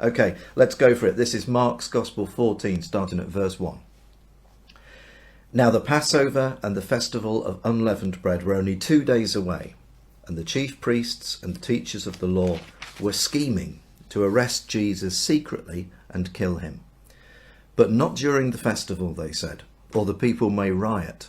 Okay, let's go for it. This is Mark's Gospel 14, starting at verse 1. Now the Passover and the festival of unleavened bread were only 2 days away, and the chief priests and the teachers of the law were scheming to arrest Jesus secretly and kill him. But not during the festival, they said, or the people may riot.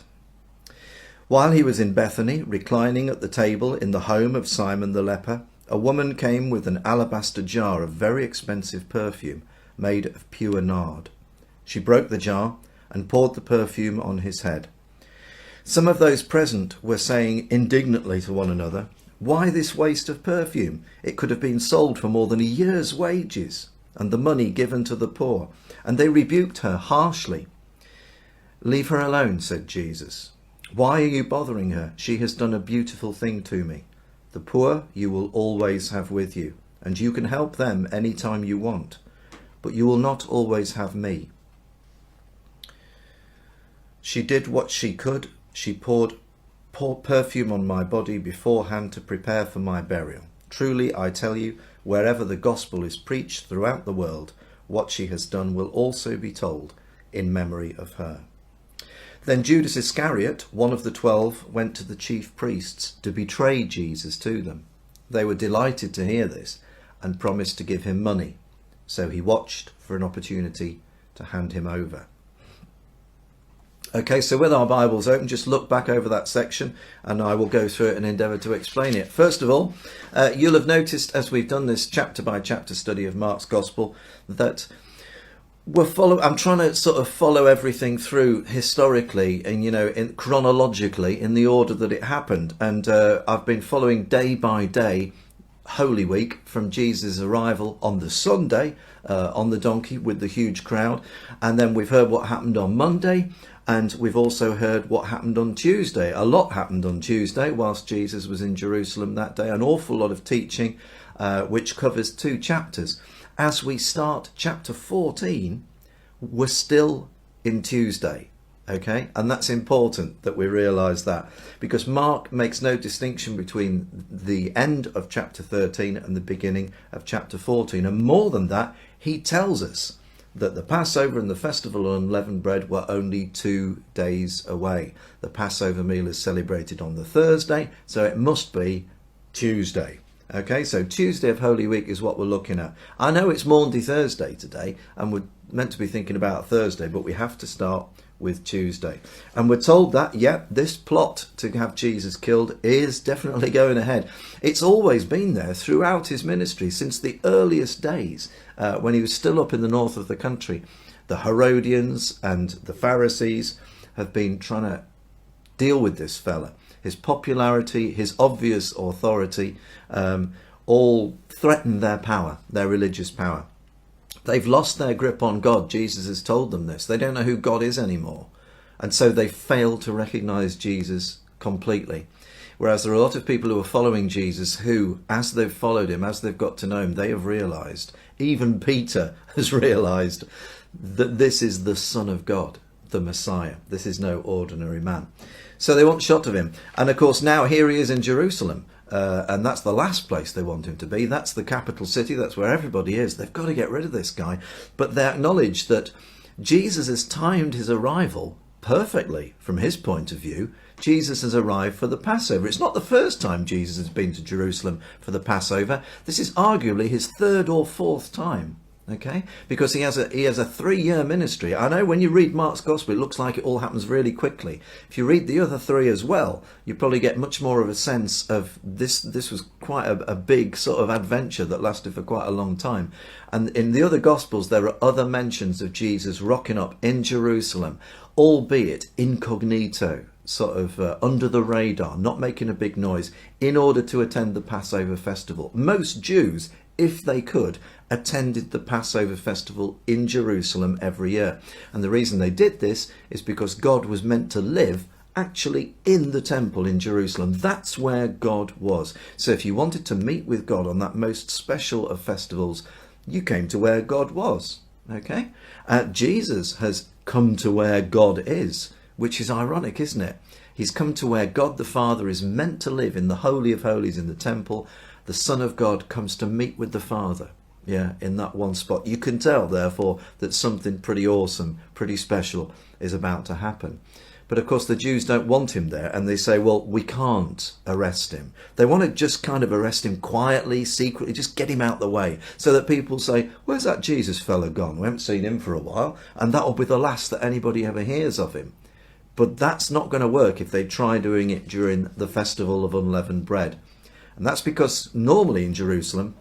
While he was in Bethany, reclining at the table in the home of Simon the leper, a woman came with an alabaster jar of very expensive perfume made of pure nard. She broke the jar and poured the perfume on his head. Some of those present were saying indignantly to one another, "Why this waste of perfume? It could have been sold for more than a year's wages, and the money given to the poor." And they rebuked her harshly. "Leave her alone," said Jesus. "Why are you bothering her? She has done a beautiful thing to me. The poor you will always have with you, and you can help them any time you want, but you will not always have me." She did what she could. She poured perfume on my body beforehand to prepare for my burial. Truly, I tell you, wherever the gospel is preached throughout the world, what she has done will also be told in memory of her. Then Judas Iscariot, one of the 12, went to the chief priests to betray Jesus to them. They were delighted to hear this and promised to give him money. So he watched for an opportunity to hand him over. Okay, so with our Bibles open, just look back over that section and I will go through it and endeavour to explain it. First of all, you'll have noticed as we've done this chapter by chapter study of Mark's Gospel that I'm trying to sort of follow everything through historically and chronologically in the order that it happened. And I've been following day by day Holy Week from Jesus' arrival on the Sunday on the donkey with the huge crowd. And then we've heard what happened on Monday. And we've also heard what happened on Tuesday. A lot happened on Tuesday whilst Jesus was in Jerusalem that day. An awful lot of teaching, which covers 2 chapters. As we start chapter 14, we're still in Tuesday. Okay, and that's important that we realise that, because Mark makes no distinction between the end of chapter 13 and the beginning of chapter 14. And more than that, he tells us that the Passover and the festival of unleavened bread were only 2 days away. The Passover meal is celebrated on the Thursday, so it must be Tuesday. Okay, so Tuesday of Holy Week is what we're looking at. I know it's Maundy Thursday today, and we're meant to be thinking about Thursday, but we have to start with Tuesday. And we're told that, this plot to have Jesus killed is definitely going ahead. It's always been there throughout his ministry, since the earliest days, when he was still up in the north of the country. The Herodians and the Pharisees have been trying to deal with this fella. His popularity, his obvious authority, all threaten their power, their religious power. They've lost their grip on God. Jesus has told them this. They don't know who God is anymore. And so they fail to recognise Jesus completely. Whereas there are a lot of people who are following Jesus who, as they've followed him, as they've got to know him, they have realised, even Peter has realised, that this is the Son of God, the Messiah. This is no ordinary man. So they want shot of him. And of course now here he is in Jerusalem. And that's the last place they want him to be. That's the capital city. That's where everybody is. They've got to get rid of this guy. But they acknowledge that Jesus has timed his arrival perfectly from his point of view. Jesus has arrived for the Passover. It's not the first time Jesus has been to Jerusalem for the Passover. This is arguably his 3rd or 4th time. Okay, because he has a 3-year ministry. I know when you read Mark's Gospel, it looks like it all happens really quickly. If you read the other 3 as well, you probably get much more of a sense of this. This was quite a big sort of adventure that lasted for quite a long time. And in the other Gospels, there are other mentions of Jesus rocking up in Jerusalem, albeit incognito, sort of under the radar, not making a big noise, in order to attend the Passover festival. Most Jews, if they could, attended the Passover festival in Jerusalem every year. And the reason they did this is because God was meant to live actually in the temple in Jerusalem. That's where God was. So if you wanted to meet with God on that most special of festivals, you came to where God was. Okay? Jesus has come to where God is, which is ironic, isn't it? He's come to where God the Father is meant to live, in the Holy of Holies in the temple. The Son of God comes to meet with the Father. Yeah, in that one spot. You can tell, therefore, that something pretty awesome, pretty special is about to happen. But of course the Jews don't want him there, and they say, well, we can't arrest him. They want to just kind of arrest him quietly, secretly, just get him out the way, so that people say, where's that Jesus fella gone? We haven't seen him for a while, and that'll be the last that anybody ever hears of him. But that's not going to work if they try doing it during the festival of unleavened bread. And that's because normally in Jerusalem,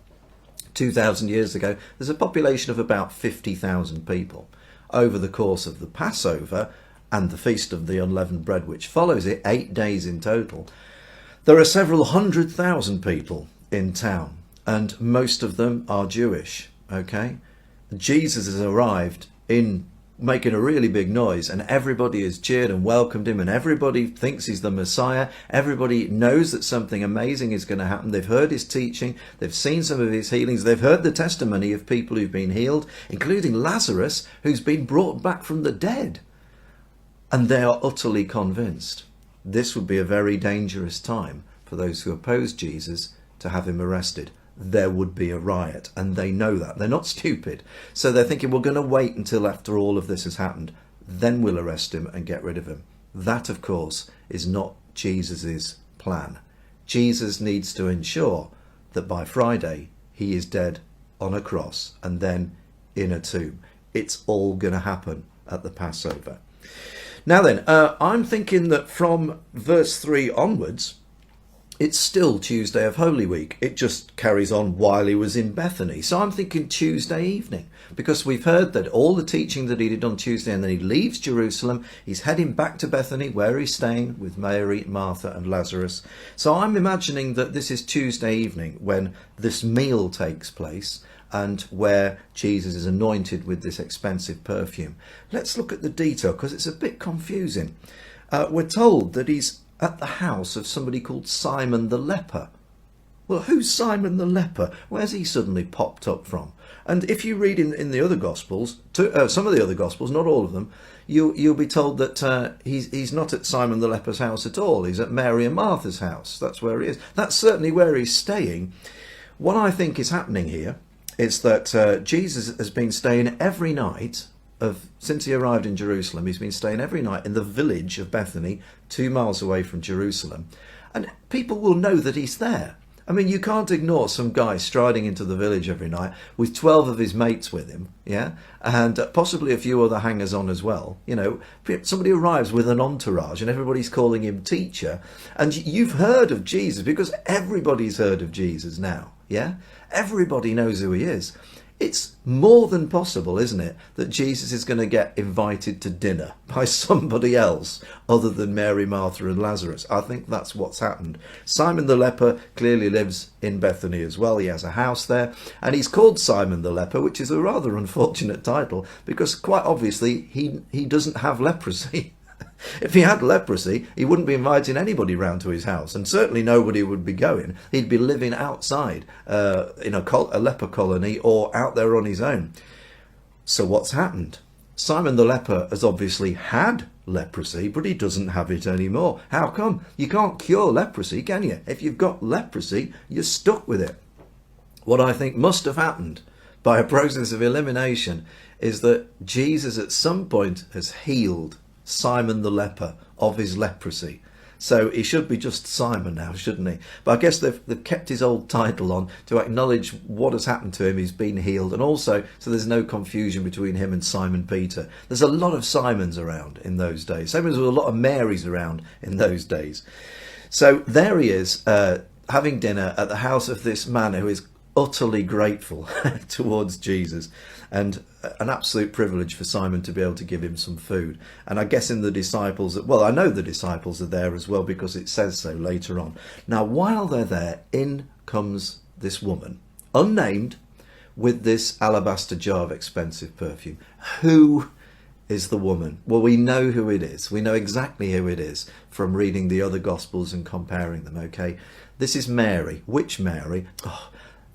2,000 years ago, there's a population of about 50,000 people. Over the course of the Passover and the Feast of the Unleavened Bread, which follows it, 8 days in total, there are several 100,000 people in town, and most of them are Jewish. Okay, Jesus has arrived in making a really big noise, and everybody has cheered and welcomed him, and everybody thinks he's the Messiah. Everybody knows that something amazing is going to happen. They've heard his teaching, they've seen some of his healings, they've heard the testimony of people who've been healed, including Lazarus, who's been brought back from the dead, and they are utterly convinced. This would be a very dangerous time for those who oppose Jesus to have him arrested. There would be a riot, and they know that. They're not stupid. So they're thinking, we're going to wait until after all of this has happened, then we'll arrest him and get rid of him. That, of course, is not Jesus's plan. Jesus needs to ensure that by Friday he is dead on a cross and then in a tomb. It's all going to happen at the Passover. Now then, I'm thinking that from verse 3 onwards, it's still Tuesday of Holy Week. It just carries on while he was in Bethany. So I'm thinking Tuesday evening, because we've heard that all the teaching that he did on Tuesday, and then he leaves Jerusalem, he's heading back to Bethany, where he's staying with Mary, Martha and Lazarus. So I'm imagining that this is Tuesday evening when this meal takes place, and where Jesus is anointed with this expensive perfume. Let's look at the detail, because it's a bit confusing. We're told that he's at the house of somebody called Simon the Leper. Well, who's Simon the Leper? Where's he suddenly popped up from? And if you read in the other Gospels, some of the other Gospels, not all of them, you'll be told that he's not at Simon the Leper's house at all. He's at Mary and Martha's house. That's where he is. That's certainly where he's staying. What I think is happening here is that Jesus has been staying every night since he arrived in Jerusalem. He's been staying every night in the village of Bethany, 2 miles away from Jerusalem. And people will know that he's there. I mean, you can't ignore some guy striding into the village every night with 12 of his mates with him, yeah? And possibly a few other hangers-on as well. You know, somebody arrives with an entourage and everybody's calling him teacher. And you've heard of Jesus, because everybody's heard of Jesus now, yeah? Everybody knows who he is. It's more than possible, isn't it, that Jesus is going to get invited to dinner by somebody else other than Mary, Martha and Lazarus. I think that's what's happened. Simon the Leper clearly lives in Bethany as well. He has a house there, and he's called Simon the Leper, which is a rather unfortunate title, because quite obviously he doesn't have leprosy. If he had leprosy, he wouldn't be inviting anybody round to his house, and certainly nobody would be going. He'd be living outside in a leper colony or out there on his own. So what's happened? Simon the Leper has obviously had leprosy, but he doesn't have it anymore. How come? You can't cure leprosy, can you? If you've got leprosy, you're stuck with it. What I think must have happened by a process of elimination is that Jesus at some point has healed Simon the Leper of his leprosy. So he should be just Simon now, shouldn't he? But I guess they've kept his old title on to acknowledge what has happened to him. He's been healed, and also so there's no confusion between him and Simon Peter. There's a lot of Simons around in those days. Same as there were a lot of Marys around in those days. So there he is, having dinner at the house of this man who is utterly grateful towards Jesus, and an absolute privilege for Simon to be able to give him some food. And I guess in the disciples, well, I know the disciples are there as well, because it says so later on. Now, while they're there, in comes this woman, unnamed, with this alabaster jar of expensive perfume. Who is the woman? Well, we know who it is. We know exactly who it is from reading the other Gospels and comparing them, okay? This is Mary. Which Mary?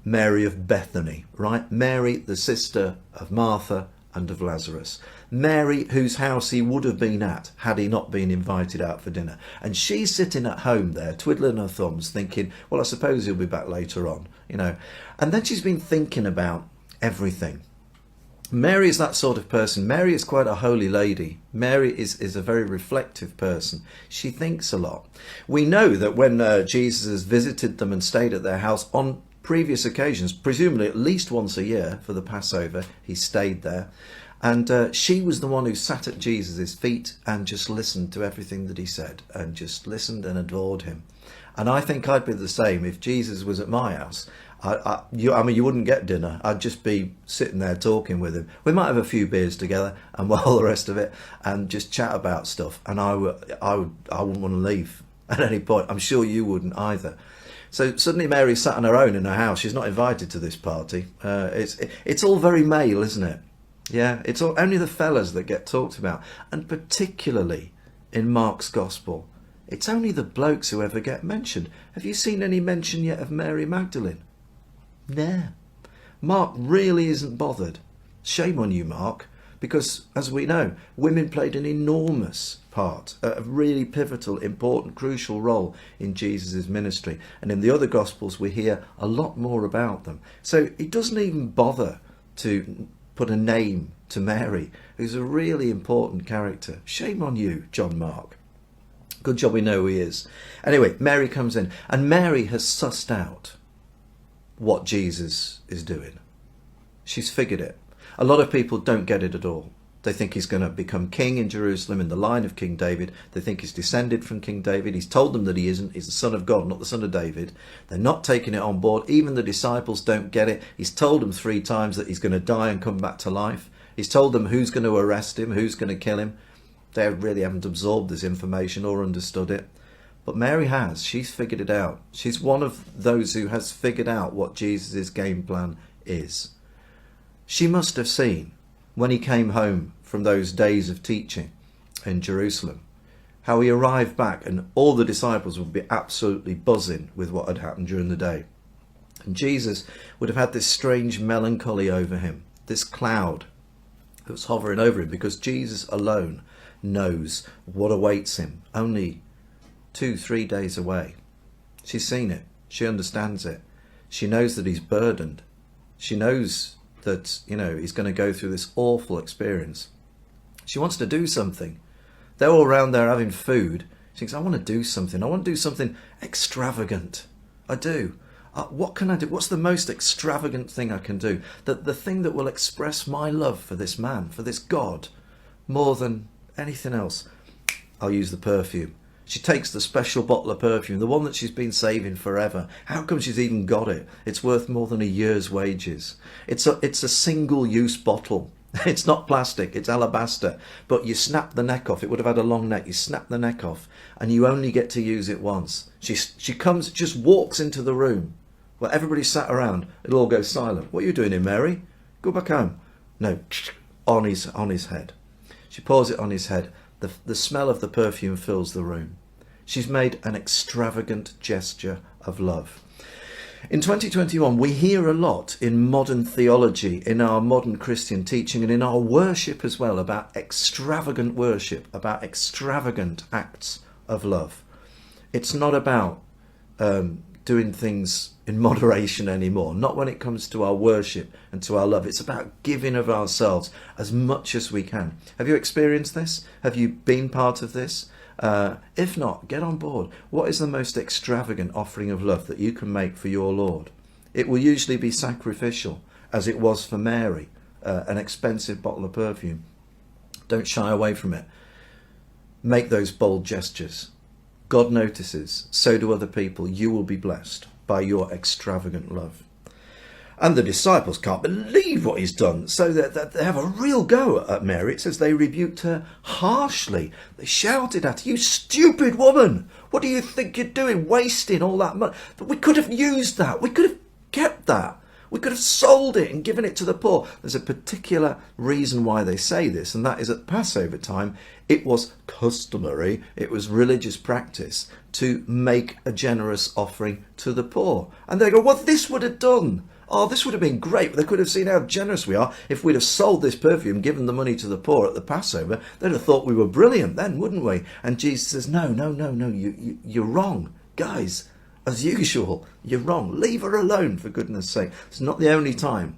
Mary of Bethany, right? Mary, the sister of Martha and of Lazarus. Mary, whose house he would have been at had he not been invited out for dinner. And she's sitting at home there, twiddling her thumbs, thinking, well, I suppose he'll be back later on, you know. And then she's been thinking about everything. Mary is that sort of person. Mary is quite a holy lady. Mary is a very reflective person. She thinks a lot. We know that when Jesus has visited them and stayed at their house on previous occasions, presumably at least once a year for the Passover, he stayed there. And she was the one who sat at Jesus' feet and just listened to everything that he said, and just listened and adored him. And I think I'd be the same if Jesus was at my house. I mean, you wouldn't get dinner. I'd just be sitting there talking with him. We might have a few beers together and all the rest of it, and just chat about stuff. And I wouldn't want to leave at any point. I'm sure you wouldn't either. So suddenly Mary sat on her own in her house. She's not invited to this party. It's all very male, isn't it? Yeah, it's only the fellas that get talked about, and particularly in Mark's Gospel, it's only the blokes who ever get mentioned. Have you seen any mention yet of Mary Magdalene? Nah. Mark really isn't bothered. Shame on you, Mark, because as we know, women played an enormous part, a really pivotal, important, crucial role in Jesus' ministry. And in the other Gospels, we hear a lot more about them. So he doesn't even bother to put a name to Mary, who's a really important character. Shame on you, John Mark. Good job we know who he is. Anyway, Mary comes in, and Mary has sussed out what Jesus is doing. She's figured it. A lot of people don't get it at all. They think he's going to become king in Jerusalem in the line of King David. They think he's descended from King David. He's told them that he isn't. He's the son of God, not the son of David. They're not taking it on board. Even the disciples don't get it. He's told them 3 times that he's going to die and come back to life. He's told them who's going to arrest him, who's going to kill him. They really haven't absorbed this information or understood it. But Mary has. She's figured it out. She's one of those who has figured out what Jesus' game plan is. She must have seen, when he came home from those days of teaching in Jerusalem, how he arrived back and all the disciples would be absolutely buzzing with what had happened during the day. And Jesus would have had this strange melancholy over him, this cloud that was hovering over him, because Jesus alone knows what awaits him only 2-3 days away. She's seen it. She understands it. She knows that he's burdened. She knows that, he's going to go through this awful experience. She wants to do something. They're all around there having food. She thinks, I want to do something. I want to do something extravagant. I do. What can I do? What's the most extravagant thing I can do? The thing that will express my love for this man, for this God, more than anything else. I'll use the perfume. She takes the special bottle of perfume, the one that she's been saving forever. How come she's even got it? It's worth more than a year's wages. It's a single-use bottle. It's not plastic, it's alabaster. But you snap the neck off. It would have had a long neck. You snap the neck off and you only get to use it once. She comes, just walks into the room. Well, everybody sat around. It'll all go silent. What are you doing here, Mary? Go back home. No, on his head. She pours it on his head. The smell of the perfume fills the room. She's made an extravagant gesture of love. In 2021, we hear a lot in modern theology, in our modern Christian teaching, and in our worship as well, about extravagant worship, about extravagant acts of love. It's not about doing things in moderation anymore, not when it comes to our worship and to our love. It's about giving of ourselves as much as we can. Have you experienced this? Have you been part of this? If not, get on board. What is the most extravagant offering of love that you can make for your Lord? It will usually be sacrificial, as it was for Mary, an expensive bottle of perfume. Don't shy away from it. Make those bold gestures. God notices, so do other people. You will be blessed by your extravagant love. And the disciples can't believe what he's done, so that they have a real go at Mary. It says they rebuked her harshly. They shouted at her, "You stupid woman! What do you think you're doing, wasting all that money? But we could have used that. We could have kept that. We could have sold it and given it to the poor." There's a particular reason why they say this, and that is at Passover time, it was customary, it was religious practice to make a generous offering to the poor. And they go, well, this would have done. Oh, this would have been great. They could have seen how generous we are. If we'd have sold this perfume, given the money to the poor at the Passover, they'd have thought we were brilliant then, wouldn't we? And Jesus says, no, you're wrong. Guys, as usual, you're wrong. Leave her alone, for goodness sake. It's not the only time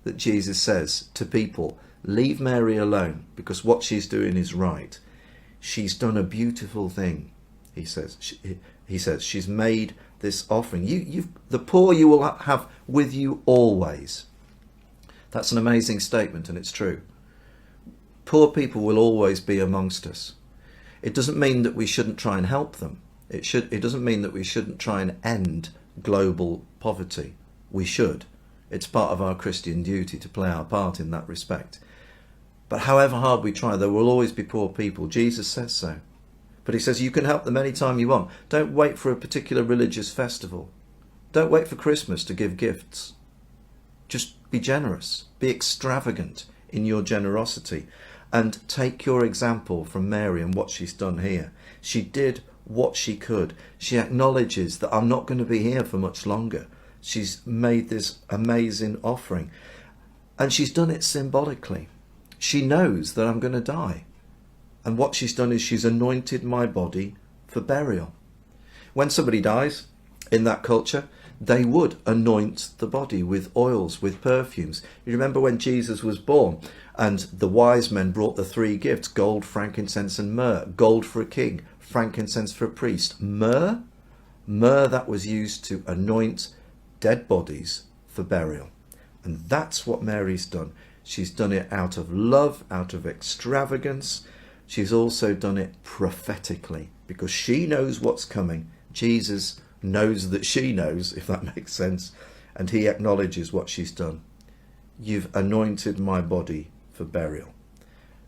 that Jesus says to people, leave Mary alone because what she's doing is right. She's done a beautiful thing, he says. He says she's made this offering. The poor you will have with you always. That's an amazing statement, and it's true. Poor people will always be amongst us. It doesn't mean that we shouldn't try and help them. It doesn't mean that we shouldn't try and end global poverty. We should. It's part of our Christian duty to play our part in that respect. But however hard we try, there will always be poor people. Jesus says so. But he says you can help them anytime you want. Don't wait for a particular religious festival. Don't wait for Christmas to give gifts. Just be generous. Be extravagant in your generosity. And take your example from Mary and what she's done here. She did what she could. She acknowledges that I'm not going to be here for much longer. She's made this amazing offering. And she's done it symbolically. She knows that I'm going to die. And what she's done is she's anointed my body for burial. When somebody dies in that culture, they would anoint the body with oils, with perfumes. You remember when Jesus was born and the wise men brought the three gifts, gold, frankincense and myrrh. Gold for a king, frankincense for a priest. Myrrh that was used to anoint dead bodies for burial. And that's what Mary's done. She's done it out of love, out of extravagance. She's also done it prophetically because she knows what's coming. Jesus knows that she knows, if that makes sense, and he acknowledges what she's done. You've anointed my body for burial.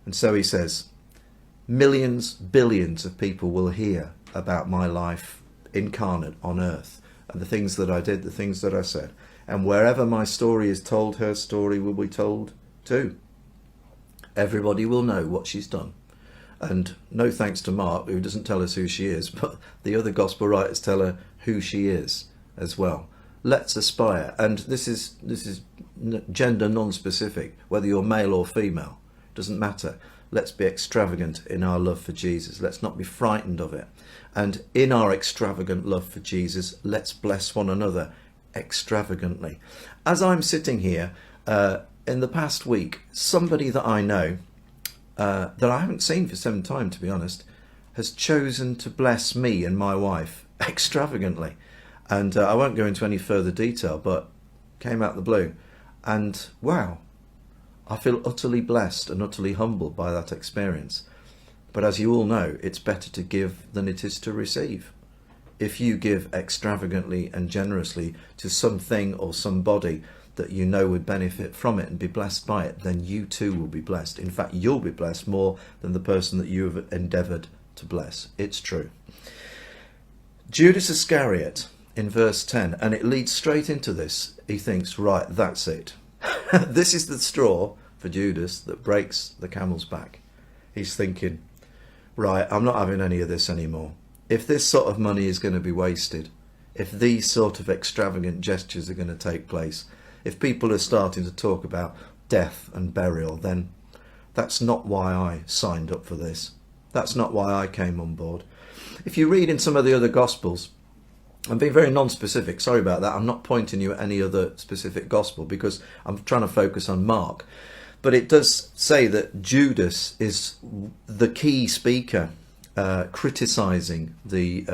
And so he says, millions, billions of people will hear about my life incarnate on earth and the things that I did, the things that I said. And wherever my story is told, her story will be told too. Everybody will know what she's done. And no thanks to Mark, who doesn't tell us who she is, but the other gospel writers tell her who she is as well. Let's aspire. And this is gender non-specific, whether you're male or female, doesn't matter. Let's be extravagant in our love for Jesus. Let's not be frightened of it. And in our extravagant love for Jesus, let's bless one another extravagantly. As I'm sitting here, in the past week, somebody that I know, that I haven't seen for some time, to be honest, has chosen to bless me and my wife extravagantly. And I won't go into any further detail, but came out the blue. And wow, I feel utterly blessed and utterly humbled by that experience. But as you all know, it's better to give than it is to receive. If you give extravagantly and generously to something or somebody that you know would benefit from it and be blessed by it, then you too will be blessed. In fact, you'll be blessed more than the person that you have endeavoured to bless. It's true. Judas Iscariot in verse 10, and it leads straight into this. He thinks, right, that's it. This is the straw for Judas that breaks the camel's back. He's thinking, right, I'm not having any of this anymore. If this sort of money is going to be wasted, if these sort of extravagant gestures are going to take place, if people are starting to talk about death and burial, then that's not why I signed up for this. That's not why I came on board. If you read in some of the other Gospels, I'm being very non-specific, sorry about that. I'm not pointing you at any other specific Gospel because I'm trying to focus on Mark. But it does say that Judas is the key speaker, criticising the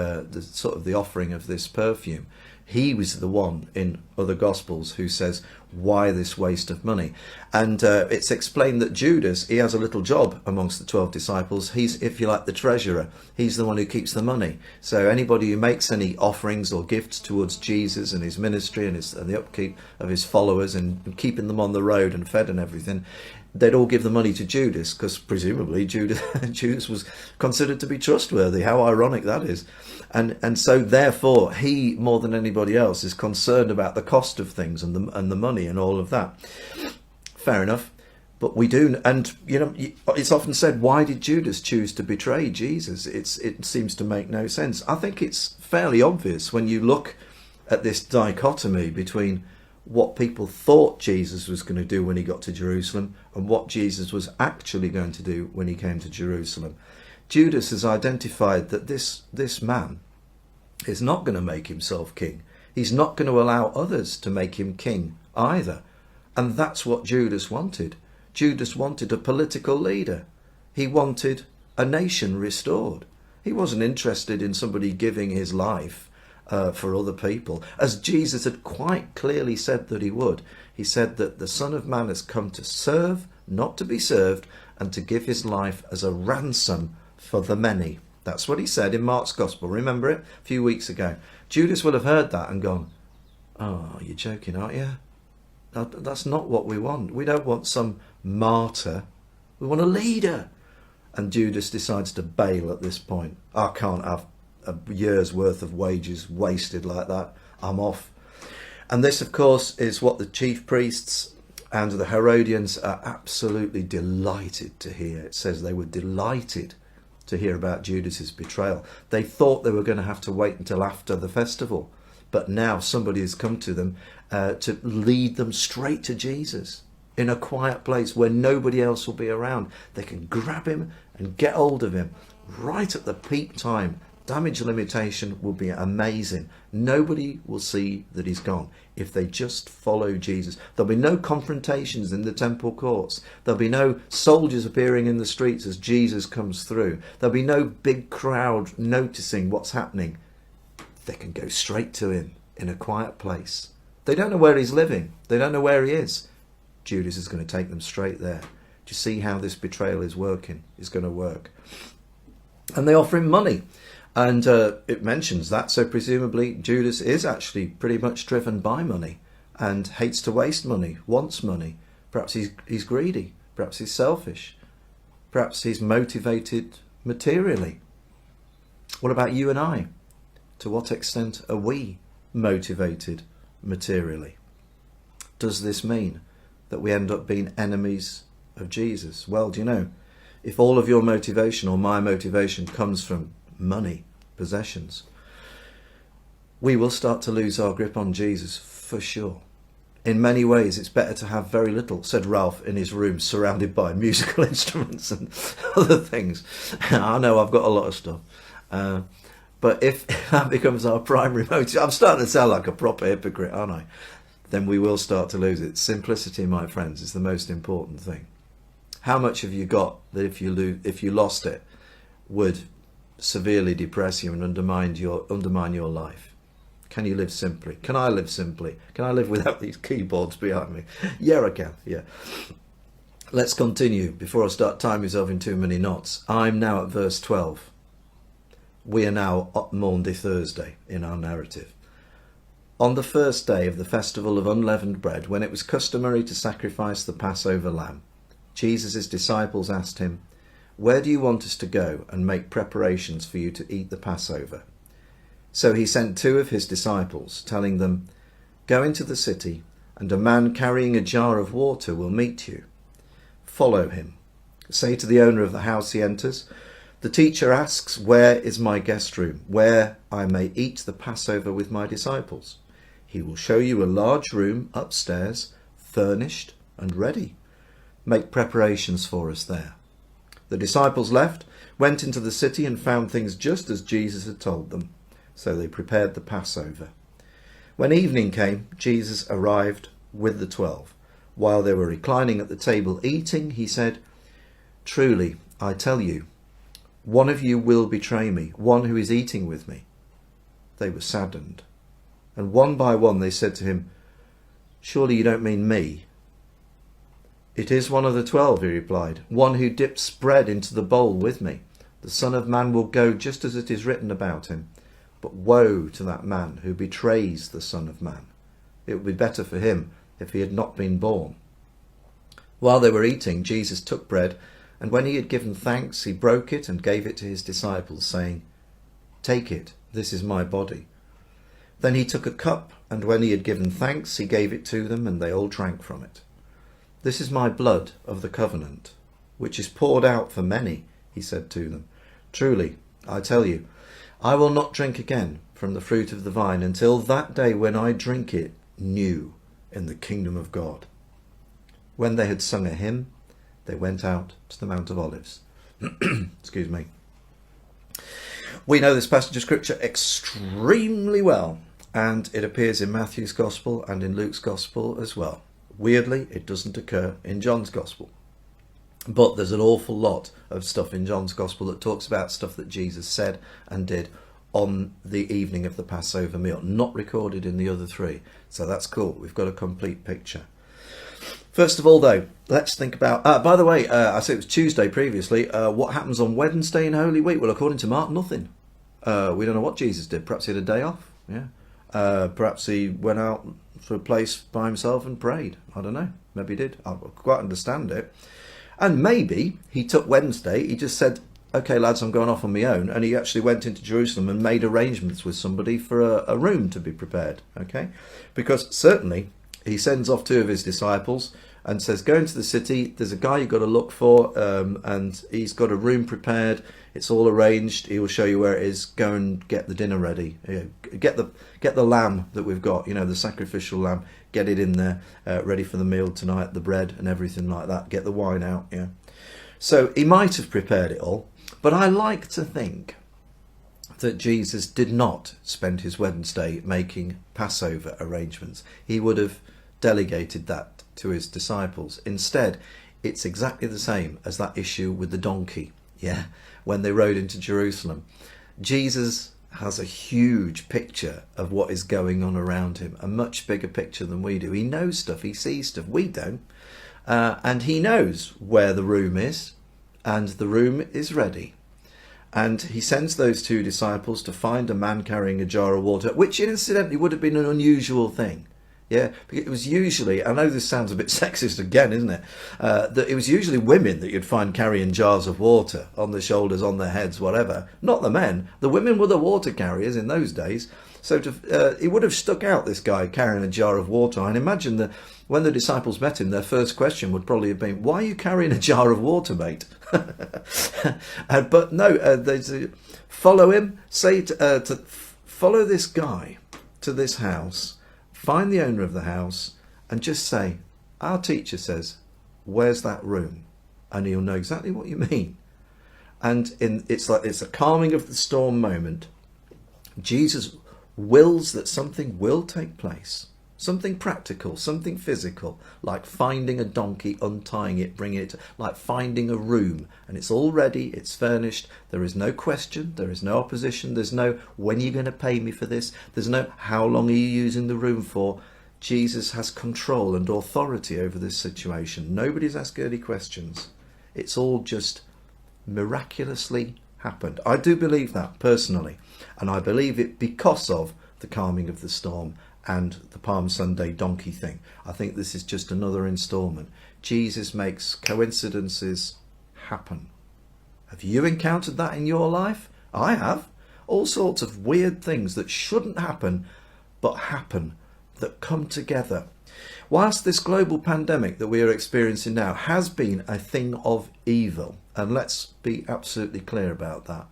sort of the offering of this perfume. He was the one in other Gospels who says, why this waste of money? And it's explained that Judas, he has a little job amongst the 12 disciples. He's, if you like, the treasurer. He's the one who keeps the money. So anybody who makes any offerings or gifts towards Jesus and his ministry and the upkeep of his followers and keeping them on the road and fed and everything, they'd all give the money to Judas because presumably Judas was considered to be trustworthy. How ironic that is. And so therefore he, more than anybody else, is concerned about the cost of things and the money and all of that. Fair enough. But we do, and you know, it's often said, why did Judas choose to betray Jesus? It seems to make no sense. I think it's fairly obvious when you look at this dichotomy between what people thought Jesus was going to do when he got to Jerusalem and what Jesus was actually going to do when he came to Jerusalem. Judas has identified that this man is not going to make himself king. He's not going to allow others to make him king either. And that's what Judas wanted. Judas wanted a political leader. He wanted a nation restored. He wasn't interested in somebody giving his life for other people, as Jesus had quite clearly said that he would. He said that the Son of Man has come to serve, not to be served, and to give his life as a ransom for the many. That's what he said in Mark's Gospel. Remember it? A few weeks ago. Judas will have heard that and gone, "Oh, you're joking, aren't you? That's not what we want. We don't want some martyr. We want a leader." And Judas decides to bail at this point. "I can't have a year's worth of wages wasted like that. I'm off." And this, of course, is what the chief priests and the Herodians are absolutely delighted to hear. It says they were delighted to hear about Judas's betrayal. They thought they were going to have to wait until after the festival. But now somebody has come to them to lead them straight to Jesus in a quiet place where nobody else will be around. They can grab him and get hold of him right at the peak time. Damage limitation will be amazing. Nobody will see that he's gone if they just follow Jesus. There'll be no confrontations in the temple courts. There'll be no soldiers appearing in the streets as Jesus comes through. There'll be no big crowd noticing what's happening. They can go straight to him in a quiet place. They don't know where he's living. They don't know where he is. Judas is going to take them straight there. Do you see how this betrayal is working? Is going to work. And they offer him money. And it mentions that, so presumably Judas is actually pretty much driven by money and hates to waste money, wants money. Perhaps he's greedy, perhaps he's selfish, perhaps he's motivated materially. What about you and I? To what extent are we motivated materially? Does this mean that we end up being enemies of Jesus? Well, do you know, if all of your motivation or my motivation comes from money, possessions, we will start to lose our grip on Jesus for sure. In many ways, it's better to have very little, said Ralph in his room surrounded by musical instruments and other things. I know I've got a lot of stuff. But if that becomes our primary motive, I'm starting to sound like a proper hypocrite, aren't I? Then we will start to lose it. Simplicity, my friends, is the most important thing. How much have you got that if you lost it would severely depress you and undermine your life? Can you live simply? Can I live simply? Can I live without these keyboards behind me? Yeah, I can. Yeah. Let's continue before I start tying myself in too many knots. I'm now at verse 12. We are now at Maundy Thursday in our narrative. On the first day of the festival of unleavened bread, when it was customary to sacrifice the Passover lamb, Jesus' disciples asked him, "Where do you want us to go and make preparations for you to eat the Passover?" So he sent two of his disciples, telling them, "Go into the city, and a man carrying a jar of water will meet you. Follow him. Say to the owner of the house he enters, 'The teacher asks, where is my guest room, where I may eat the Passover with my disciples?' He will show you a large room upstairs, furnished and ready. Make preparations for us there." The disciples left, went into the city and found things just as Jesus had told them. So they prepared the Passover. When evening came, Jesus arrived with the 12. While they were reclining at the table eating, he said, "Truly, I tell you, one of you will betray me, one who is eating with me." They were saddened. And one by one they said to him, "Surely you don't mean me?" "It is one of the 12, he replied, "one who dips bread into the bowl with me. The Son of Man will go just as it is written about him. But woe to that man who betrays the Son of Man. It would be better for him if he had not been born." While they were eating, Jesus took bread, and when he had given thanks, he broke it and gave it to his disciples, saying, "Take it, this is my body." Then he took a cup, and when he had given thanks, he gave it to them, and they all drank from it. "This is my blood of the covenant, which is poured out for many," he said to them. "Truly, I tell you, I will not drink again from the fruit of the vine until that day when I drink it new in the kingdom of God." When they had sung a hymn, they went out to the Mount of Olives. Excuse me. We know this passage of scripture extremely well, and it appears in Matthew's Gospel and in Luke's Gospel as well. Weirdly, it doesn't occur in John's Gospel. But there's an awful lot of stuff in John's Gospel that talks about stuff that Jesus said and did on the evening of the Passover meal, not recorded in the other three. So that's cool. We've got a complete picture. First of all, though, let's think about... by the way, I said it was Tuesday previously. What happens on Wednesday in Holy Week? Well, according to Mark, nothing. We don't know what Jesus did. Perhaps he had a day off. Yeah. Perhaps he went out for a place by himself and prayed. I don't know. Maybe he did. I don't quite understand it. And maybe he took Wednesday. He just said, OK, lads, I'm going off on my own. And he actually went into Jerusalem and made arrangements with somebody for a room to be prepared. OK, because certainly he sends off two of his disciples and says, go into the city. There's a guy you've got to look for, and he's got a room prepared. It's all arranged. He will show you where it is. Go and get the dinner ready. Get the lamb that we've got, the sacrificial lamb. Get it in there, ready for the meal tonight, the bread and everything like that. Get the wine out. Yeah. So he might have prepared it all, but I like to think that Jesus did not spend his Wednesday making Passover arrangements. He would have delegated that to his disciples. Instead, it's exactly the same as that issue with the donkey. Yeah, when they rode into Jerusalem. Jesus has a huge picture of what is going on around him, a much bigger picture than we do. He knows stuff, he sees stuff, we don't. And he knows where the room is, and the room is ready. And he sends those two disciples to find a man carrying a jar of water, which incidentally would have been an unusual thing. Yeah, because it was usually, I know this sounds a bit sexist again, isn't it? That it was usually women that you'd find carrying jars of water on their shoulders, on their heads, whatever. Not the men. The women were the water carriers in those days. So it would have stuck out, this guy carrying a jar of water. I imagine that when the disciples met him, their first question would probably have been, why are you carrying a jar of water, mate? But no, they follow him, say to follow this guy to this house. Find the owner of the house and just say, our teacher says, where's that room? And he'll know exactly what you mean. And it's a calming of the storm moment. Jesus wills that something will take place. Something practical, something physical, like finding a donkey, untying it, bringing it, like finding a room. And it's all ready, it's furnished. There is no question, there is no opposition. There's no, when are you going to pay me for this? There's no, how long are you using the room for? Jesus has control and authority over this situation. Nobody's asking any questions. It's all just miraculously happened. I do believe that personally. And I believe it because of the calming of the storm and the Palm Sunday donkey thing. I think this is just another instalment. Jesus makes coincidences happen. Have you encountered that in your life? I have. All sorts of weird things that shouldn't happen, but happen, that come together. Whilst this global pandemic that we are experiencing now has been a thing of evil, and let's be absolutely clear about that.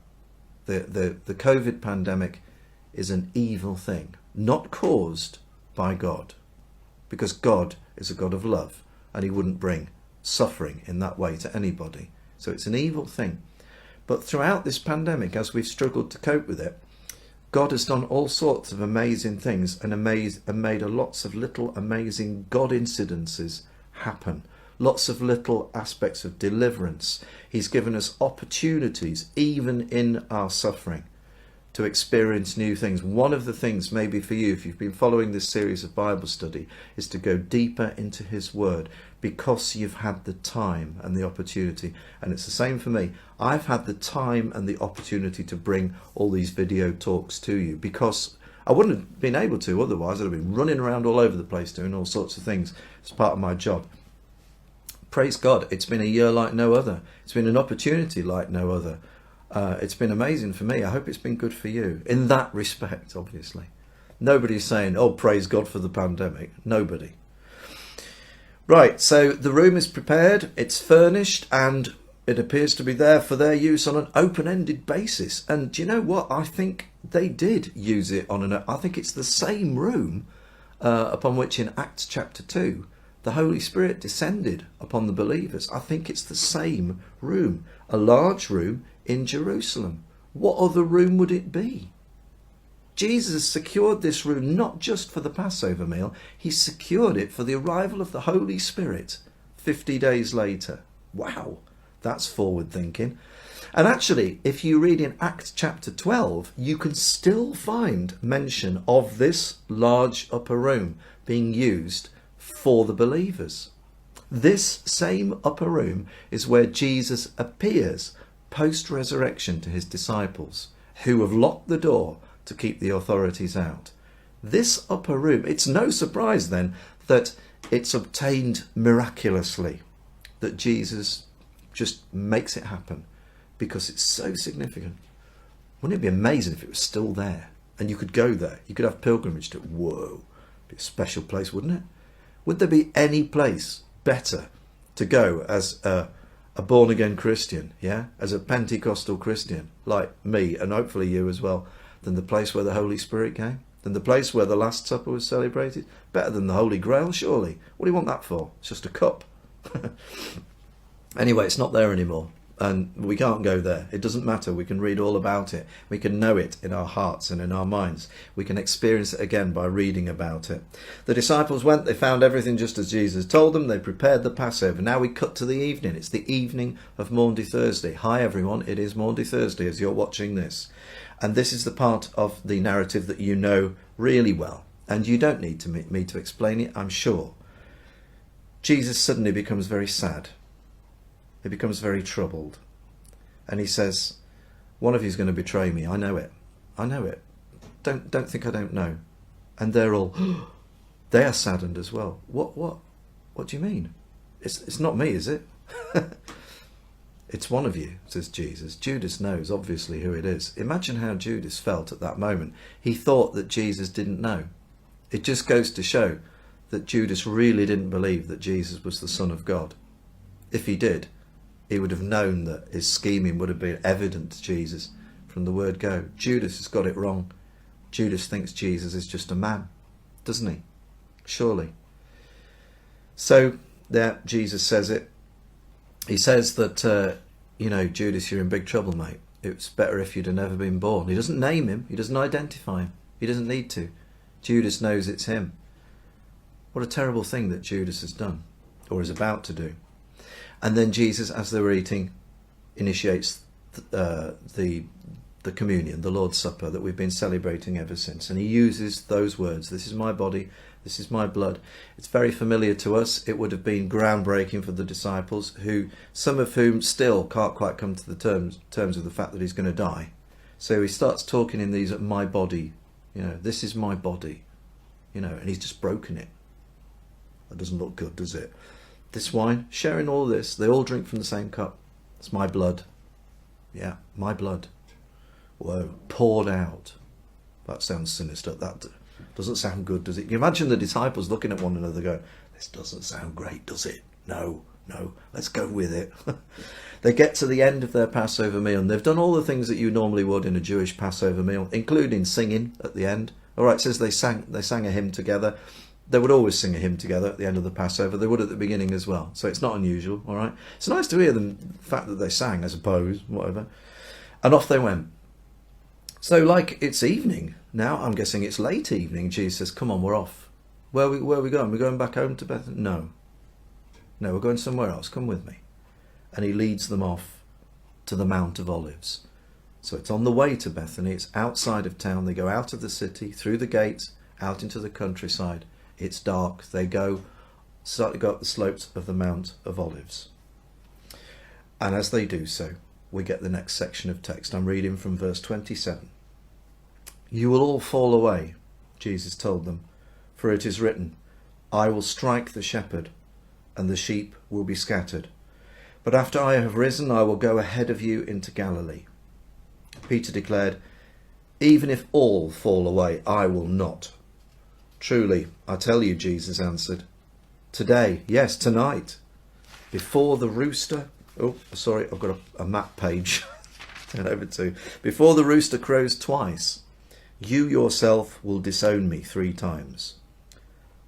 The COVID pandemic is an evil thing. Not caused by God, because God is a God of love and he wouldn't bring suffering in that way to anybody. So it's an evil thing. But throughout this pandemic, as we've struggled to cope with it, God has done all sorts of amazing things and made lots of little amazing God incidences happen. Lots of little aspects of deliverance. He's given us opportunities, even in our suffering, to experience new things. One of the things maybe for you, if you've been following this series of Bible study, is to go deeper into his word, because you've had the time and the opportunity. And it's the same for me. I've had the time and the opportunity to bring all these video talks to you, because I wouldn't have been able to otherwise. I'd have been running around all over the place doing all sorts of things as part of my job. Praise God, it's been a year like no other. It's been an opportunity like no other. It's been amazing for me. I hope it's been good for you in that respect, obviously. Nobody's saying, oh, praise God for the pandemic. Nobody. Right, so the room is prepared, it's furnished, and it appears to be there for their use on an open-ended basis. And do you know what? I think they did use it on I think it's the same room upon which in Acts chapter 2, the Holy Spirit descended upon the believers. I think it's the same room, a large room in Jerusalem. What other room would it be? Jesus secured this room not just for the Passover meal, he secured it for the arrival of the Holy Spirit 50 days later. Wow, that's forward thinking. And actually, if you read in Acts chapter 12, you can still find mention of this large upper room being used for the believers. This same upper room is where Jesus appears post-resurrection to his disciples, who have locked the door to keep the authorities out. This upper room, it's no surprise then that it's obtained miraculously, that Jesus just makes it happen, because it's so significant. Wouldn't it be amazing if it was still there and you could go there? You could have pilgrimage to it. Whoa, be a special place, wouldn't it? Would there be any place better to go as a born-again Christian, yeah, as a Pentecostal Christian like me, and hopefully you as well, than the place where the Holy Spirit came, than the place where the Last Supper was celebrated? Better than the Holy Grail, surely. What do you want that for? It's just a cup. Anyway, it's not there anymore, and we can't go there. It doesn't matter. We can read all about it. We can know it in our hearts and in our minds. We can experience it again by reading about it. The disciples went, they found everything just as Jesus told them. They prepared the Passover. Now we cut to the evening. It's the evening of Maundy Thursday. Hi everyone, it is Maundy Thursday as you're watching this. And this is the part of the narrative that you know really well. And you don't need me to explain it, I'm sure. Jesus suddenly becomes very sad. He becomes very troubled. And he says, one of you is going to betray me. I know it. I know it. Don't think I don't know. And they're all, they are saddened as well. What do you mean? It's not me, is it? It's one of you, says Jesus. Judas knows, obviously, who it is. Imagine how Judas felt at that moment. He thought that Jesus didn't know. It just goes to show that Judas really didn't believe that Jesus was the Son of God. If he did, he would have known that his scheming would have been evident to Jesus from the word go. Judas has got it wrong. Judas thinks Jesus is just a man, doesn't he? Surely. So there, Jesus says it. He says that, Judas, you're in big trouble, mate. It's better if you'd have never been born. He doesn't name him. He doesn't identify him. He doesn't need to. Judas knows it's him. What a terrible thing that Judas has done, or is about to do. And then Jesus, as they were eating, initiates the communion, the Lord's Supper that we've been celebrating ever since. And he uses those words, this is my body, this is my blood. It's very familiar to us. It would have been groundbreaking for the disciples, who, some of whom still can't quite come to the terms of the fact that he's going to die. So he starts talking in these, my body, this is my body, and he's just broken it. That doesn't look good, does it? This wine, sharing all this, they all drink from the same cup. It's my blood. Yeah, my blood. Whoa, poured out. That sounds sinister. That doesn't sound good, does it? You imagine the disciples looking at one another going, this doesn't sound great, does it? No, let's go with it. They get to the end of their Passover meal, and they've done all the things that you normally would in a Jewish Passover meal, including singing at the end. All right, it says they sang a hymn together. They would always sing a hymn together at the end of the Passover. They would at the beginning as well. So it's not unusual, all right? It's nice to hear the fact that they sang, I suppose, whatever. And off they went. So like it's evening now. I'm guessing it's late evening. Jesus says, come on, we're off. Where are we going? We're going back home to Bethany? No, we're going somewhere else. Come with me. And he leads them off to the Mount of Olives. So it's on the way to Bethany. It's outside of town. They go out of the city, through the gates, out into the countryside. It's dark. They start to go up the slopes of the Mount of Olives. And as they do so, we get the next section of text. I'm reading from verse 27. You will all fall away, Jesus told them, for it is written, I will strike the shepherd, and the sheep will be scattered. But after I have risen, I will go ahead of you into Galilee. Peter declared, even if all fall away, I will not. Truly, I tell you, Jesus answered, today, yes, tonight, before the rooster... Oh, sorry, I've got a map page. Turn over to. Before the rooster crows twice, you yourself will disown me 3 times.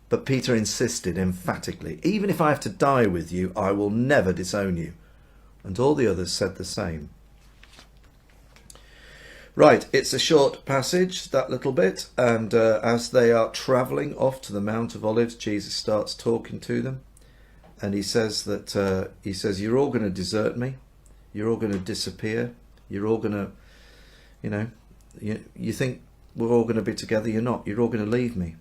But Peter insisted emphatically, even if I have to die with you, I will never disown you. And all the others said the same. Right, it's a short passage, that little bit, and as they are travelling off to the Mount of Olives, Jesus starts talking to them, and he says that you're all going to desert me, you're all going to disappear, you're all going to, you think we're all going to be together, you're not, you're all going to leave me.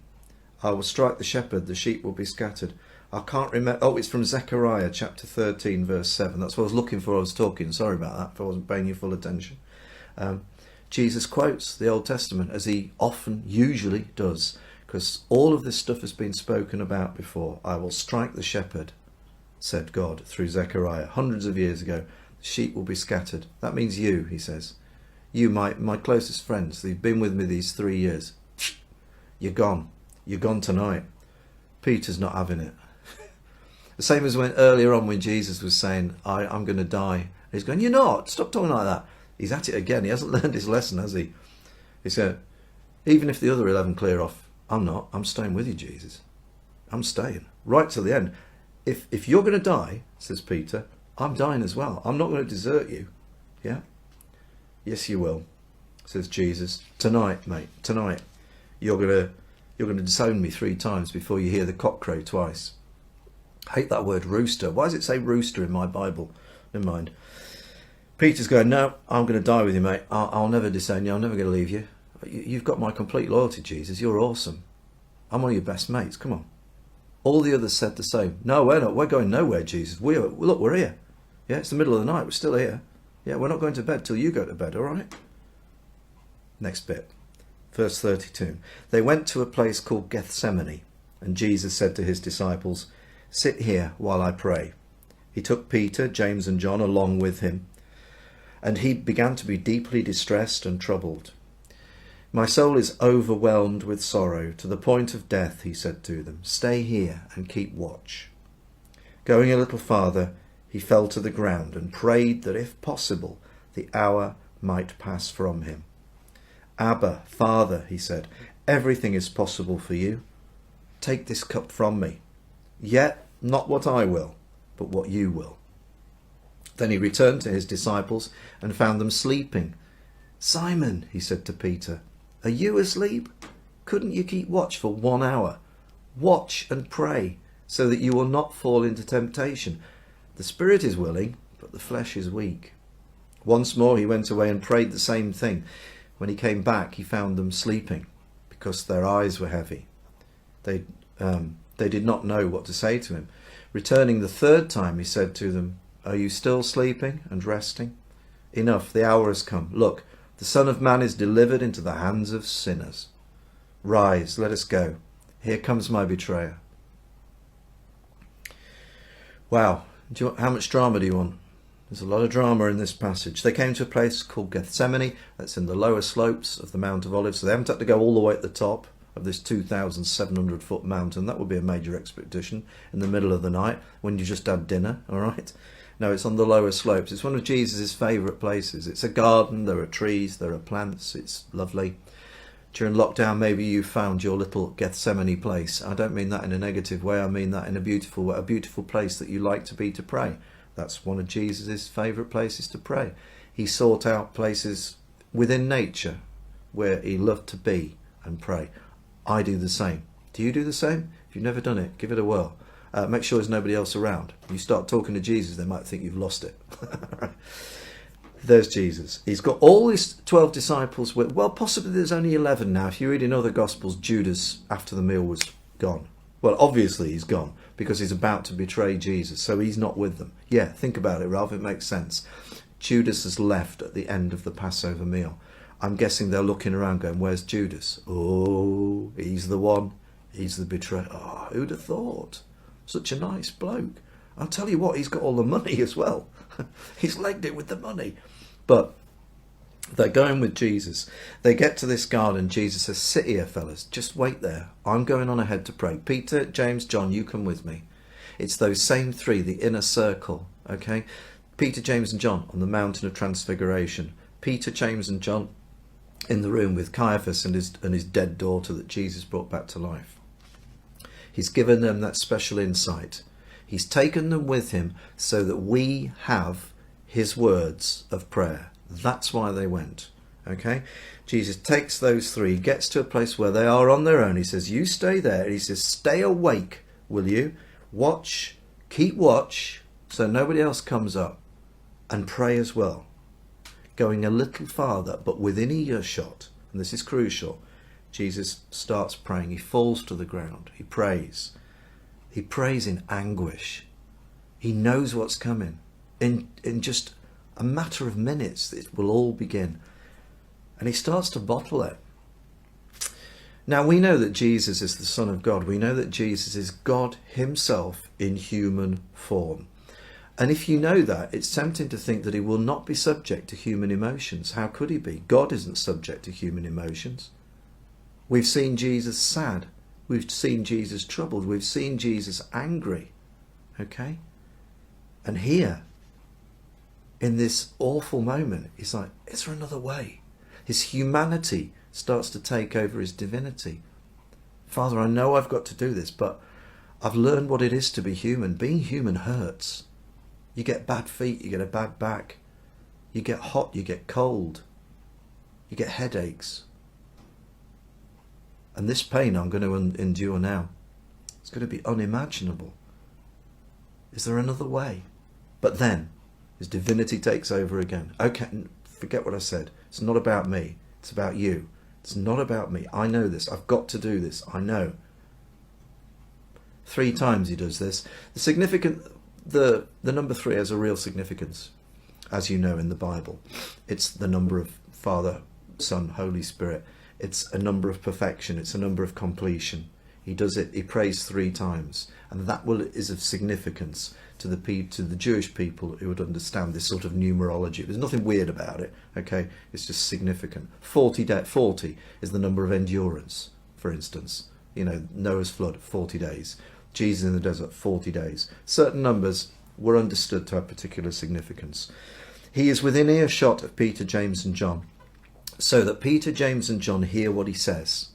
I will strike the shepherd, the sheep will be scattered. I can't remember. Oh, it's from Zechariah chapter 13 verse 7. That's what I was looking for. I was talking. Sorry about that if I wasn't paying you full attention. Jesus quotes the Old Testament, as he often, usually does, because all of this stuff has been spoken about before. I will strike the shepherd, said God through Zechariah hundreds of years ago. The sheep will be scattered. That means you, he says. You, my closest friends, they've been with me these 3 years. You're gone. You're gone tonight. Peter's not having it. The same as when earlier on when Jesus was saying, I'm going to die. He's going, you're not. Stop talking like that. He's at it again. He hasn't learned his lesson, has he? He said, even if the other 11 clear off, I'm not. I'm staying with you, Jesus. I'm staying right till the end. If you're going to die, says Peter, I'm dying as well. I'm not going to desert you. Yeah? Yes, you will, says Jesus. Tonight, mate, tonight, you're going to disown me 3 times before you hear the cock crow twice. I hate that word rooster. Why does it say rooster in my Bible? Never mind. Peter's going, no, I'm going to die with you, mate. I'll never disown you. I'm never going to leave you. You've got my complete loyalty, Jesus. You're awesome. I'm one of your best mates. Come on. All the others said the same. No, we're not. We're going nowhere, Jesus. Look, we're here. Yeah, it's the middle of the night. We're still here. Yeah, we're not going to bed till you go to bed, all right? Next bit. Verse 32. They went to a place called Gethsemane, and Jesus said to his disciples, sit here while I pray. He took Peter, James and John along with him, and he began to be deeply distressed and troubled. My soul is overwhelmed with sorrow to the point of death, he said to them. Stay here and keep watch. Going a little farther, he fell to the ground and prayed that if possible, the hour might pass from him. Abba, Father, he said, everything is possible for you. Take this cup from me. Yet not what I will, but what you will. Then he returned to his disciples and found them sleeping. Simon, he said to Peter, are you asleep? Couldn't you keep watch for 1 hour? Watch and pray, so that you will not fall into temptation. The spirit is willing, but the flesh is weak. Once more he went away and prayed the same thing. When he came back, he found them sleeping, because their eyes were heavy. They did not know what to say to him. Returning the 3rd time, he said to them, are you still sleeping and resting? Enough, the hour has come. Look, the Son of Man is delivered into the hands of sinners. Rise, let us go. Here comes my betrayer. Wow, how much drama do you want? There's a lot of drama in this passage. They came to a place called Gethsemane. That's in the lower slopes of the Mount of Olives. So they haven't had to go all the way at the top of this 2,700 foot mountain. That would be a major expedition in the middle of the night when you just had dinner, all right? No, it's on the lower slopes. It's one of Jesus' favourite places. It's a garden, there are trees, there are plants, it's lovely. During lockdown, maybe you found your little Gethsemane place. I don't mean that in a negative way, I mean that in a beautiful way, a beautiful place that you like to be to pray. That's one of Jesus' favourite places to pray. He sought out places within nature where he loved to be and pray. I do the same. Do you do the same? If you've never done it, give it a whirl. Make sure there's nobody else around. You start talking to Jesus, they might think you've lost it. There's Jesus. He's got all his 12 disciples with, well, possibly there's only 11 now. If you read in other Gospels, Judas, after the meal, was gone. Well, obviously he's gone because he's about to betray Jesus, so he's not with them. Yeah, think about it, Ralph, it makes sense. Judas has left at the end of the Passover meal. I'm guessing they're looking around going, where's Judas? Oh, he's the one. He's the betrayer. Oh, who'd have thought? Such a nice bloke. I'll tell you what, he's got all the money as well. He's legged it with the money. But they're going with Jesus. They get to this garden. Jesus says, sit here, fellas. Just wait there. I'm going on ahead to pray. Peter, James, John, you come with me. It's those same 3, the inner circle. Okay? Peter, James and John on the mountain of transfiguration. Peter, James and John in the room with Caiaphas and his dead daughter that Jesus brought back to life. He's given them that special insight. He's taken them with him so that we have his words of prayer. That's why they went. Okay? Jesus takes those three, gets to a place where they are on their own. He says, you stay there. And he says, stay awake, will you? Watch, keep watch, so nobody else comes up. And pray as well. Going a little farther, but within earshot, and this is crucial, Jesus starts praying. He falls to the ground. He prays. He prays in anguish. He knows what's coming. In just a matter of minutes, it will all begin. And he starts to bottle it. Now, we know that Jesus is the Son of God. We know that Jesus is God himself in human form. And if you know that, it's tempting to think that he will not be subject to human emotions. How could he be? God isn't subject to human emotions. We've seen Jesus sad. We've seen Jesus troubled. We've seen Jesus angry. Okay? And here, in this awful moment, he's like, is there another way? His humanity starts to take over his divinity. Father, I know I've got to do this, but I've learned what it is to be human. Being human hurts. You get bad feet, you get a bad back. You get hot, you get cold. You get headaches. And this pain I'm going to endure now, it's going to be unimaginable. Is there another way? But then, his divinity takes over again. Okay, forget what I said. It's not about me. It's about you. It's not about me. I know this. I've got to do this. I know. 3 times he does this. The number 3 has a real significance, as you know, in the Bible. It's the number of Father, Son, Holy Spirit. It's a number of perfection. It's a number of completion. He does it. He prays 3 times, and that is of significance to the Jewish people who would understand this sort of numerology. There's nothing weird about it. Okay, it's just significant. 40 is the number of endurance. For instance, Noah's flood, 40 days. Jesus in the desert, 40 days. Certain numbers were understood to have particular significance. He is within earshot of Peter, James and John, so that Peter, James and John hear what he says,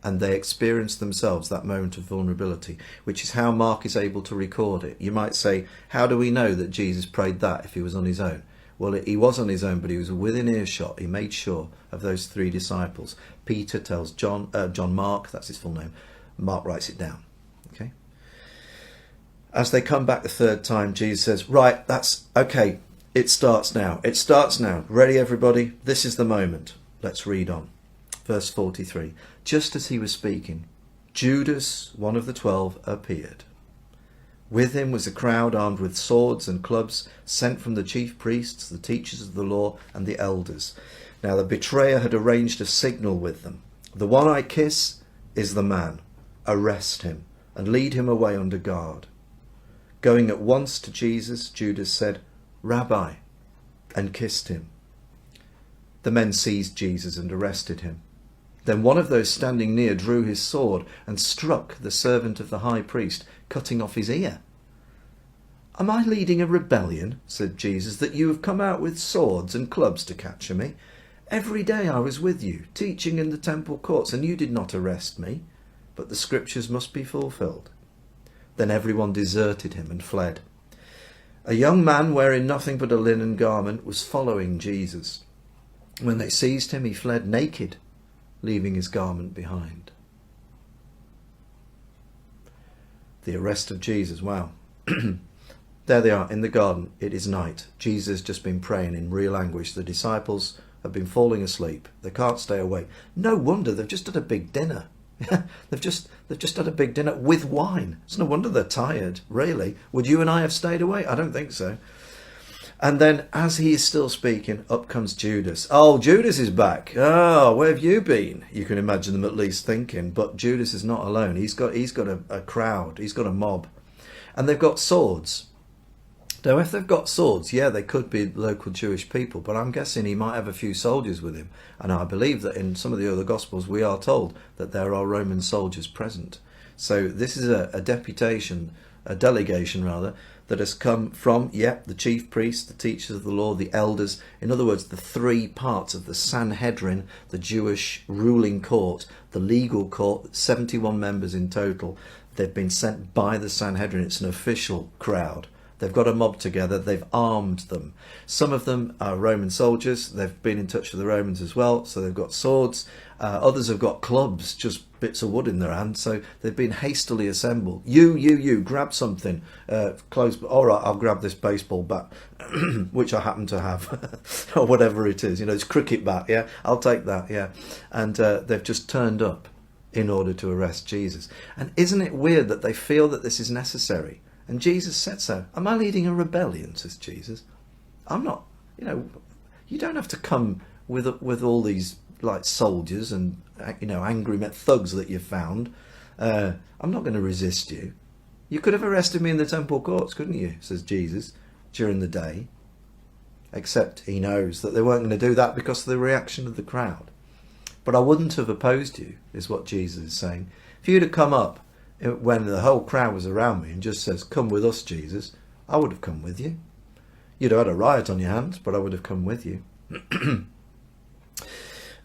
and they experience themselves that moment of vulnerability, which is how Mark is able to record it. You might say, how do we know that Jesus prayed that if he was on his own? Well, he was on his own, but he was within earshot. He made sure of those 3 disciples. Peter tells John Mark, that's his full name. Mark writes it down. Okay. As they come back the 3rd time, Jesus says, right, that's okay. It starts now. It starts now. Ready, everybody? This is the moment. Let's read on. Verse 43. Just as he was speaking, Judas, one of the 12, appeared. With him was a crowd armed with swords and clubs, sent from the chief priests, the teachers of the law, and the elders. Now the betrayer had arranged a signal with them. The one I kiss is the man. Arrest him and lead him away under guard. Going at once to Jesus, Judas said, Rabbi, and kissed him. The men seized Jesus and arrested him. Then one of those standing near drew his sword and struck the servant of the high priest, cutting off his ear. Am I leading a rebellion, said Jesus, that you have come out with swords and clubs to capture me? Every day I was with you, teaching in the temple courts, and you did not arrest me. But the scriptures must be fulfilled. Then everyone deserted him and fled. A young man wearing nothing but a linen garment was following Jesus. When they seized him, he fled naked, leaving his garment behind. The arrest of Jesus, wow. There they are in the garden. It is night. Jesus has just been praying in real anguish. The disciples have been falling asleep. They can't stay awake. No wonder, they've just had a big dinner. they've just had a big dinner with wine. It's no wonder they're tired, really. Would you and I have stayed awake? I don't think so. And then, as he is still speaking, up comes Judas. Oh, Judas is back. Oh, where have you been? You can imagine them at least thinking. But Judas is not alone. He's got a crowd. He's got a mob. And they've got swords. Now, if they've got swords, yeah, they could be local Jewish people. But I'm guessing he might have a few soldiers with him. And I believe that in some of the other Gospels, we are told that there are Roman soldiers present. So this is a delegation, that has come from, the chief priests, the teachers of the law, the elders. In other words, the 3 parts of the Sanhedrin, the Jewish ruling court, the legal court, 71 members in total. They've been sent by the Sanhedrin. It's an official crowd. They've got a mob together. They've armed them. Some of them are Roman soldiers. They've been in touch with the Romans as well, so they've got swords. Others have got clubs, just bits of wood in their hand. So they've been hastily assembled. You, grab something. Close. All right, I'll grab this baseball bat, which I happen to have, or whatever it is. It's cricket bat. Yeah, I'll take that. Yeah, and they've just turned up in order to arrest Jesus. And isn't it weird that they feel that this is necessary? And Jesus said so. Am I leading a rebellion, says Jesus? I'm not. You don't have to come with all these like soldiers and angry thugs that you've found. I'm not going to resist you. You could have arrested me in the temple courts, couldn't you? Says Jesus during the day. Except he knows that they weren't going to do that because of the reaction of the crowd. But I wouldn't have opposed you, is what Jesus is saying. If you'd have come up when the whole crowd was around me and just says, come with us, Jesus, I would have come with you. You'd have had a riot on your hands, but I would have come with you.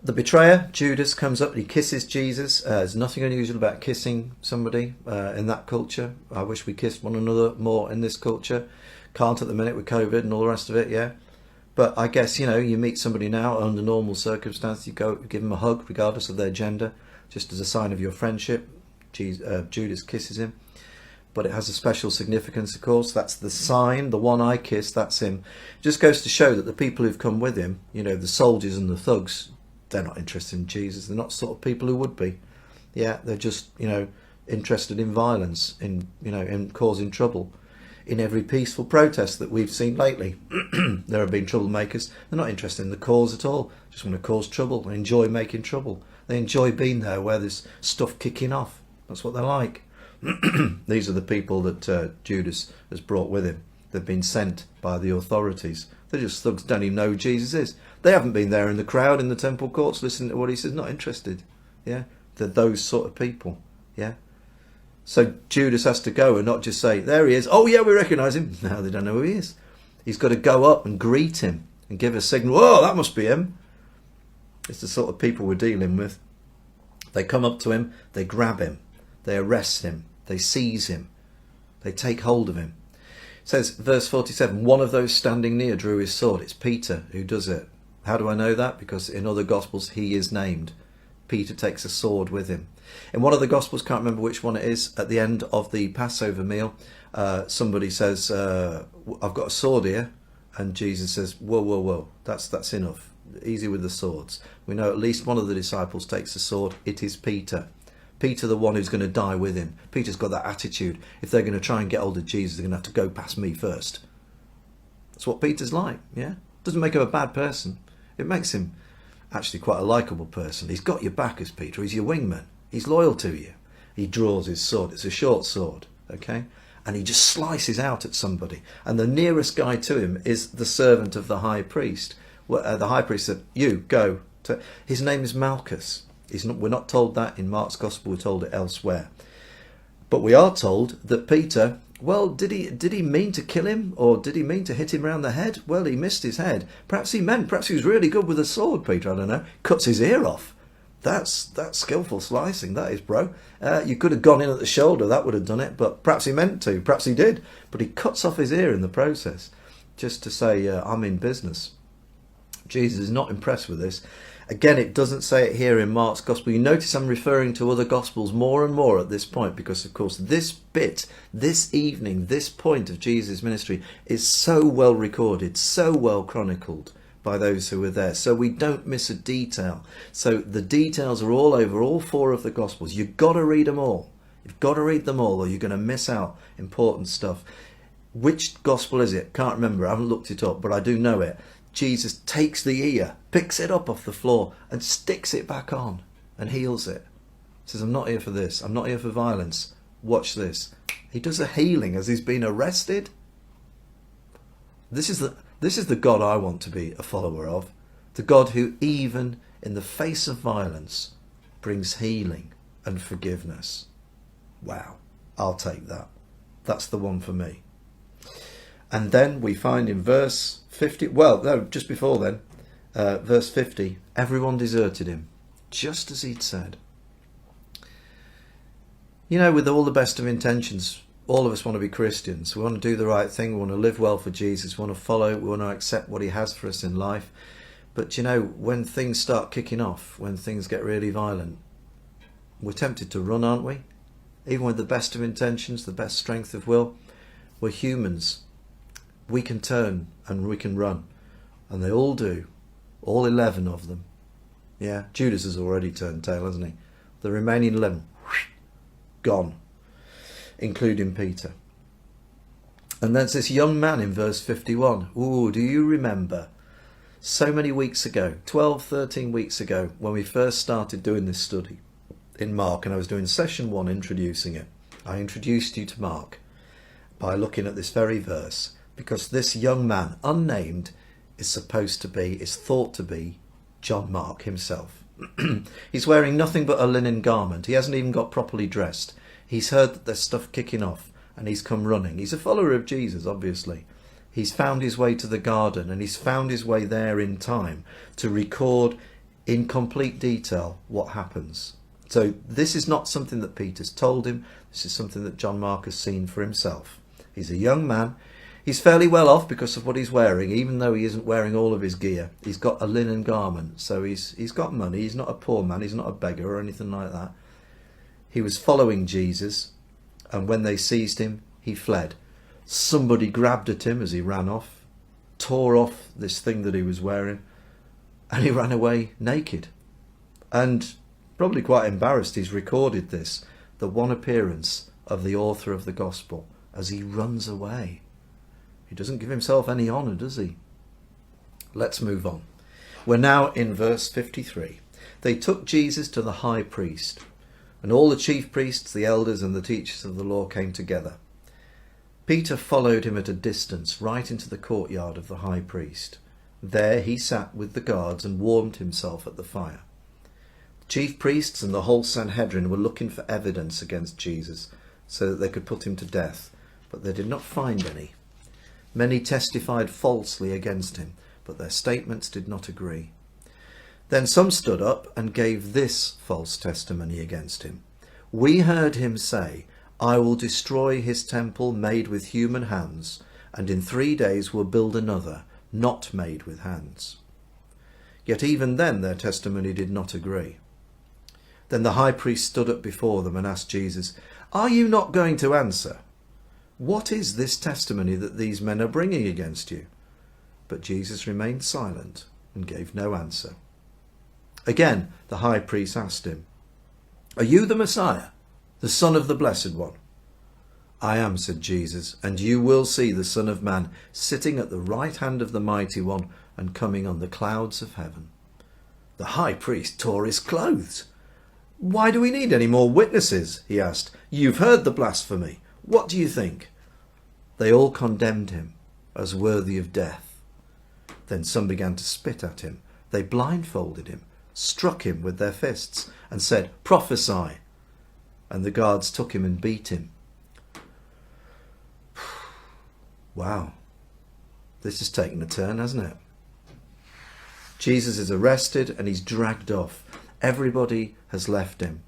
The betrayer, Judas, comes up and he kisses Jesus. There's nothing unusual about kissing somebody in that culture. I wish we kissed one another more in this culture. Can't at the minute with COVID and all the rest of it, yeah. But I guess, you meet somebody now under normal circumstances, you go give them a hug regardless of their gender, just as a sign of your friendship. Judas kisses him, but it has a special significance, of course. That's the sign, the one I kiss, that's him. It just goes to show that the people who've come with him, the soldiers and the thugs, they're not interested in Jesus. They're not the sort of people who would be. Yeah, they're just, interested in violence, in causing trouble. In every peaceful protest that we've seen lately, there have been troublemakers. They're not interested in the cause at all. Just want to cause trouble. They enjoy making trouble. They enjoy being there where there's stuff kicking off. That's what they're like. These are the people that Judas has brought with him. They've been sent by the authorities. They're just thugs, don't even know who Jesus is. They haven't been there in the crowd in the temple courts listening to what he says, not interested. Yeah, they're those sort of people. Yeah. So Judas has to go and not just say, there he is. Oh yeah, we recognise him. No, they don't know who he is. He's got to go up and greet him and give a signal. Oh, that must be him. It's the sort of people we're dealing with. They come up to him, they grab him, they arrest him, they seize him, they take hold of him. It says, verse 47, one of those standing near drew his sword. It's Peter who does it. How do I know that? Because in other Gospels he is named. Peter takes a sword with him. In one of the Gospels, can't remember which one it is, at the end of the Passover meal, somebody says, I've got a sword here. And Jesus says, whoa, that's enough. Easy with the swords. We know at least one of the disciples takes a sword. It is Peter. Peter, the one who's going to die with him. Peter's got that attitude. If they're going to try and get hold of Jesus, they're going to have to go past me first. That's what Peter's like, yeah? Doesn't make him a bad person. It makes him actually quite a likeable person. He's got your back as Peter. He's your wingman. He's loyal to you. He draws his sword. It's a short sword, okay? And he just slices out at somebody. And the nearest guy to him is the servant of the high priest. The high priest said, you, go. His name is Malchus. We're not told that in Mark's Gospel. We're told it elsewhere. But we are told that Peter, well, did he mean to kill him? Or did he mean to hit him round the head? Well, he missed his head. Perhaps he was really good with a sword, Peter, I don't know. Cuts his ear off. That's skillful slicing, that is, bro. You could have gone in at the shoulder, that would have done it, but perhaps he meant to, perhaps he did. But he cuts off his ear in the process, just to say, I'm in business. Jesus is not impressed with this. Again, it doesn't say it here in Mark's Gospel. You notice I'm referring to other Gospels more and more at this point, because, of course, this bit, this evening, this point of Jesus' ministry is so well recorded, so well chronicled by those who were there. So we don't miss a detail. So the details are all over all four of the Gospels. You've got to read them all. You've got to read them all, or you're going to miss out important stuff. Which Gospel is it? Can't remember. I haven't looked it up, but I do know it. Jesus takes the ear, picks it up off the floor and sticks it back on and heals it. Says, I'm not here for this. I'm not here for violence. Watch this. He does a healing as he's been arrested. This is the God I want to be a follower of. The God who, even in the face of violence, brings healing and forgiveness. Wow, I'll take that. That's the one for me. And then we find in verse 50, well, no, just before then, verse 50, everyone deserted him, just as he'd said. You know, with all the best of intentions, all of us want to be Christians. We want to do the right thing. We want to live well for Jesus. We want to follow. We want to accept what he has for us in life. But, you know, when things start kicking off, when things get really violent, we're tempted to run, aren't we? Even with the best of intentions, the best strength of will. We're humans. We can turn and we can run. And they all do. All 11 of them. Yeah, Judas has already turned tail, hasn't he? The remaining 11, gone. Including Peter. And there's this young man in verse 51. Ooh, do you remember? So many weeks ago, 12, 13 weeks ago, when we first started doing this study in Mark, and I was doing session 1 introducing it. I introduced you to Mark by looking at this very verse, because this young man, unnamed, is thought to be John Mark himself. He's wearing nothing but a linen garment. He hasn't even got properly dressed. He's heard that there's stuff kicking off and he's come running. He's a follower of Jesus, obviously. He's found his way to the garden, and he's found his way there in time to record in complete detail what happens. So this is not something that Peter's told him. This is something that John Mark has seen for himself. He's a young man. He's fairly well off because of what he's wearing, even though he isn't wearing all of his gear. He's got a linen garment, so he's got money. He's not a poor man. He's not a beggar or anything like that. He was following Jesus, and when they seized him, he fled. Somebody grabbed at him as he ran off, tore off this thing that he was wearing, and he ran away naked. And probably quite embarrassed, he's recorded this, the one appearance of the author of the gospel, as he runs away. He doesn't give himself any honour, does he? Let's move on. We're now in verse 53. They took Jesus to the high priest, and all the chief priests, the elders, and the teachers of the law came together. Peter followed him at a distance, right into the courtyard of the high priest. There he sat with the guards and warmed himself at the fire. The chief priests and the whole Sanhedrin were looking for evidence against Jesus, so that they could put him to death, but they did not find any. Many testified falsely against him, but their statements did not agree. Then some stood up and gave this false testimony against him. We heard him say, I will destroy his temple made with human hands, and in 3 days will build another, not made with hands. Yet even then their testimony did not agree. Then the high priest stood up before them and asked Jesus, Are you not going to answer? What is this testimony that these men are bringing against you? But Jesus remained silent and gave no answer. Again the high priest asked him, Are you the Messiah, the Son of the Blessed One? I am, said Jesus, and you will see the Son of Man sitting at the right hand of the Mighty One and coming on the clouds of heaven. The high priest tore his clothes. Why do we need any more witnesses? He asked. You've heard the blasphemy. What do you think? They all condemned him as worthy of death. Then some began to spit at him. They blindfolded him, struck him with their fists, and said, Prophesy. And the guards took him and beat him. Wow. This has taken a turn, hasn't it? Jesus is arrested and he's dragged off. Everybody has left him.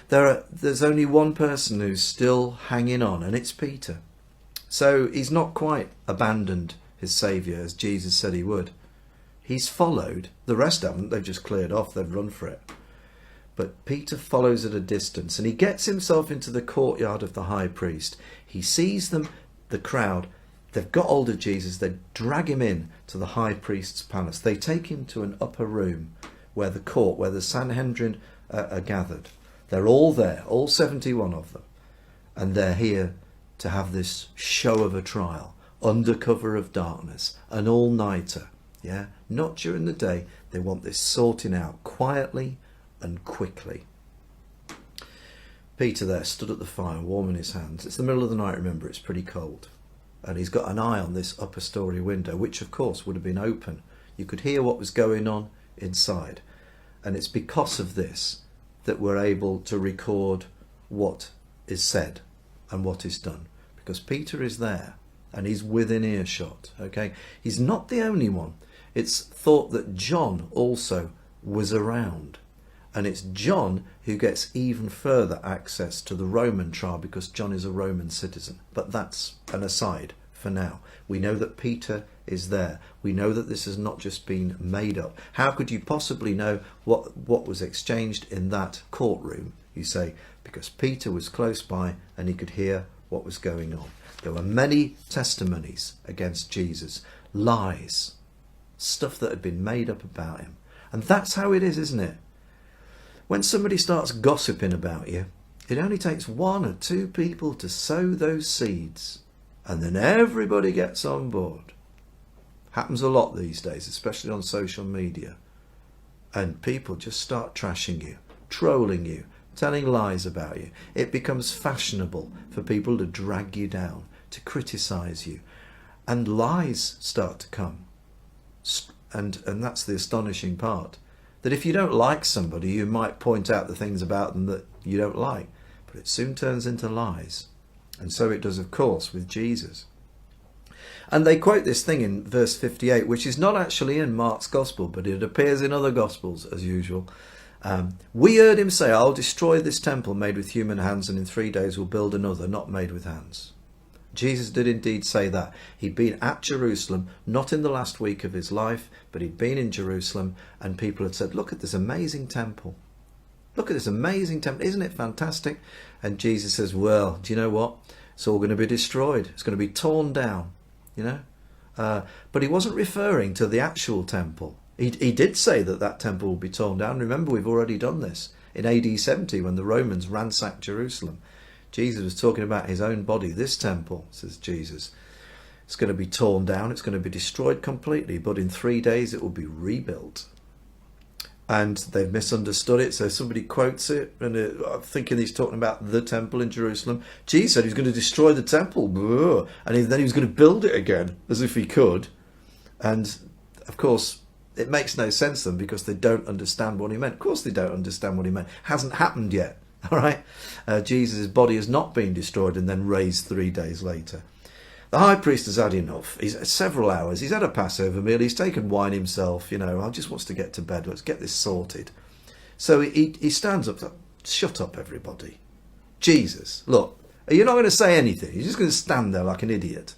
There's only one person who's still hanging on, and it's Peter. So he's not quite abandoned his Saviour as Jesus said he would. He's followed. The rest haven't. They've just cleared off. They've run for it. But Peter follows at a distance, and he gets himself into the courtyard of the high priest. He sees them, the crowd. They've got hold of Jesus. They drag him in to the high priest's palace. They take him to an upper room where the Sanhedrin are gathered. They're all there, all 71 of them. And they're here to have this show of a trial, under cover of darkness, an all-nighter. Yeah, not during the day. They want this sorting out quietly and quickly. Peter there stood at the fire, warming his hands. It's the middle of the night, remember, it's pretty cold. And he's got an eye on this upper story window, which of course would have been open. You could hear what was going on inside. And it's because of this that we're able to record what is said and what is done. Because Peter is there and he's within earshot. Okay, he's not the only one. It's thought that John also was around. And it's John who gets even further access to the Roman trial because John is a Roman citizen. But that's an aside for now. We know that Peter is there. We know that this has not just been made up. How could you possibly know what was exchanged in that courtroom? You say, because Peter was close by and he could hear what was going on. There were many testimonies against Jesus, lies, stuff that had been made up about him. And that's how it is, isn't it? When somebody starts gossiping about you, it only takes one or two people to sow those seeds, and then everybody gets on board. Happens a lot these days, especially on social media. And people just start trashing you, trolling you, telling lies about you. It becomes fashionable for people to drag you down, to criticise you. And lies start to come. And that's the astonishing part. That if you don't like somebody, you might point out the things about them that you don't like. But it soon turns into lies. And so it does, of course, with Jesus. And they quote this thing in verse 58, which is not actually in Mark's Gospel, but it appears in other Gospels, as usual. We heard him say, I'll destroy this temple made with human hands, and in 3 days will build another, not made with hands. Jesus did indeed say that. He'd been at Jerusalem, not in the last week of his life, but he'd been in Jerusalem, and people had said, look at this amazing temple. Look at this amazing temple. Isn't it fantastic? And Jesus says, well, do you know what? It's all going to be destroyed. It's going to be torn down, you know. But he wasn't referring to the actual temple. He did say that temple will be torn down. Remember, we've already done this in AD 70 when the Romans ransacked Jerusalem. Jesus was talking about his own body. This temple, says Jesus, it's going to be torn down. It's going to be destroyed completely. But in 3 days it will be rebuilt. And they've misunderstood it. So somebody quotes it and thinking he's talking about the temple in Jerusalem. Jesus said he was going to destroy the temple. And then he was going to build it again as if he could. And of course, it makes no sense to them because they don't understand what he meant. Of course they don't understand what he meant. It hasn't happened yet. All right, Jesus' body has not been destroyed and then raised 3 days later. The high priest has had enough. He's had several hours. He's had a Passover meal. He's taken wine himself. You know, I just wants to get to bed. Let's get this sorted. So he stands up. Shut up, everybody. Jesus, look, you're not going to say anything. You're just going to stand there like an idiot.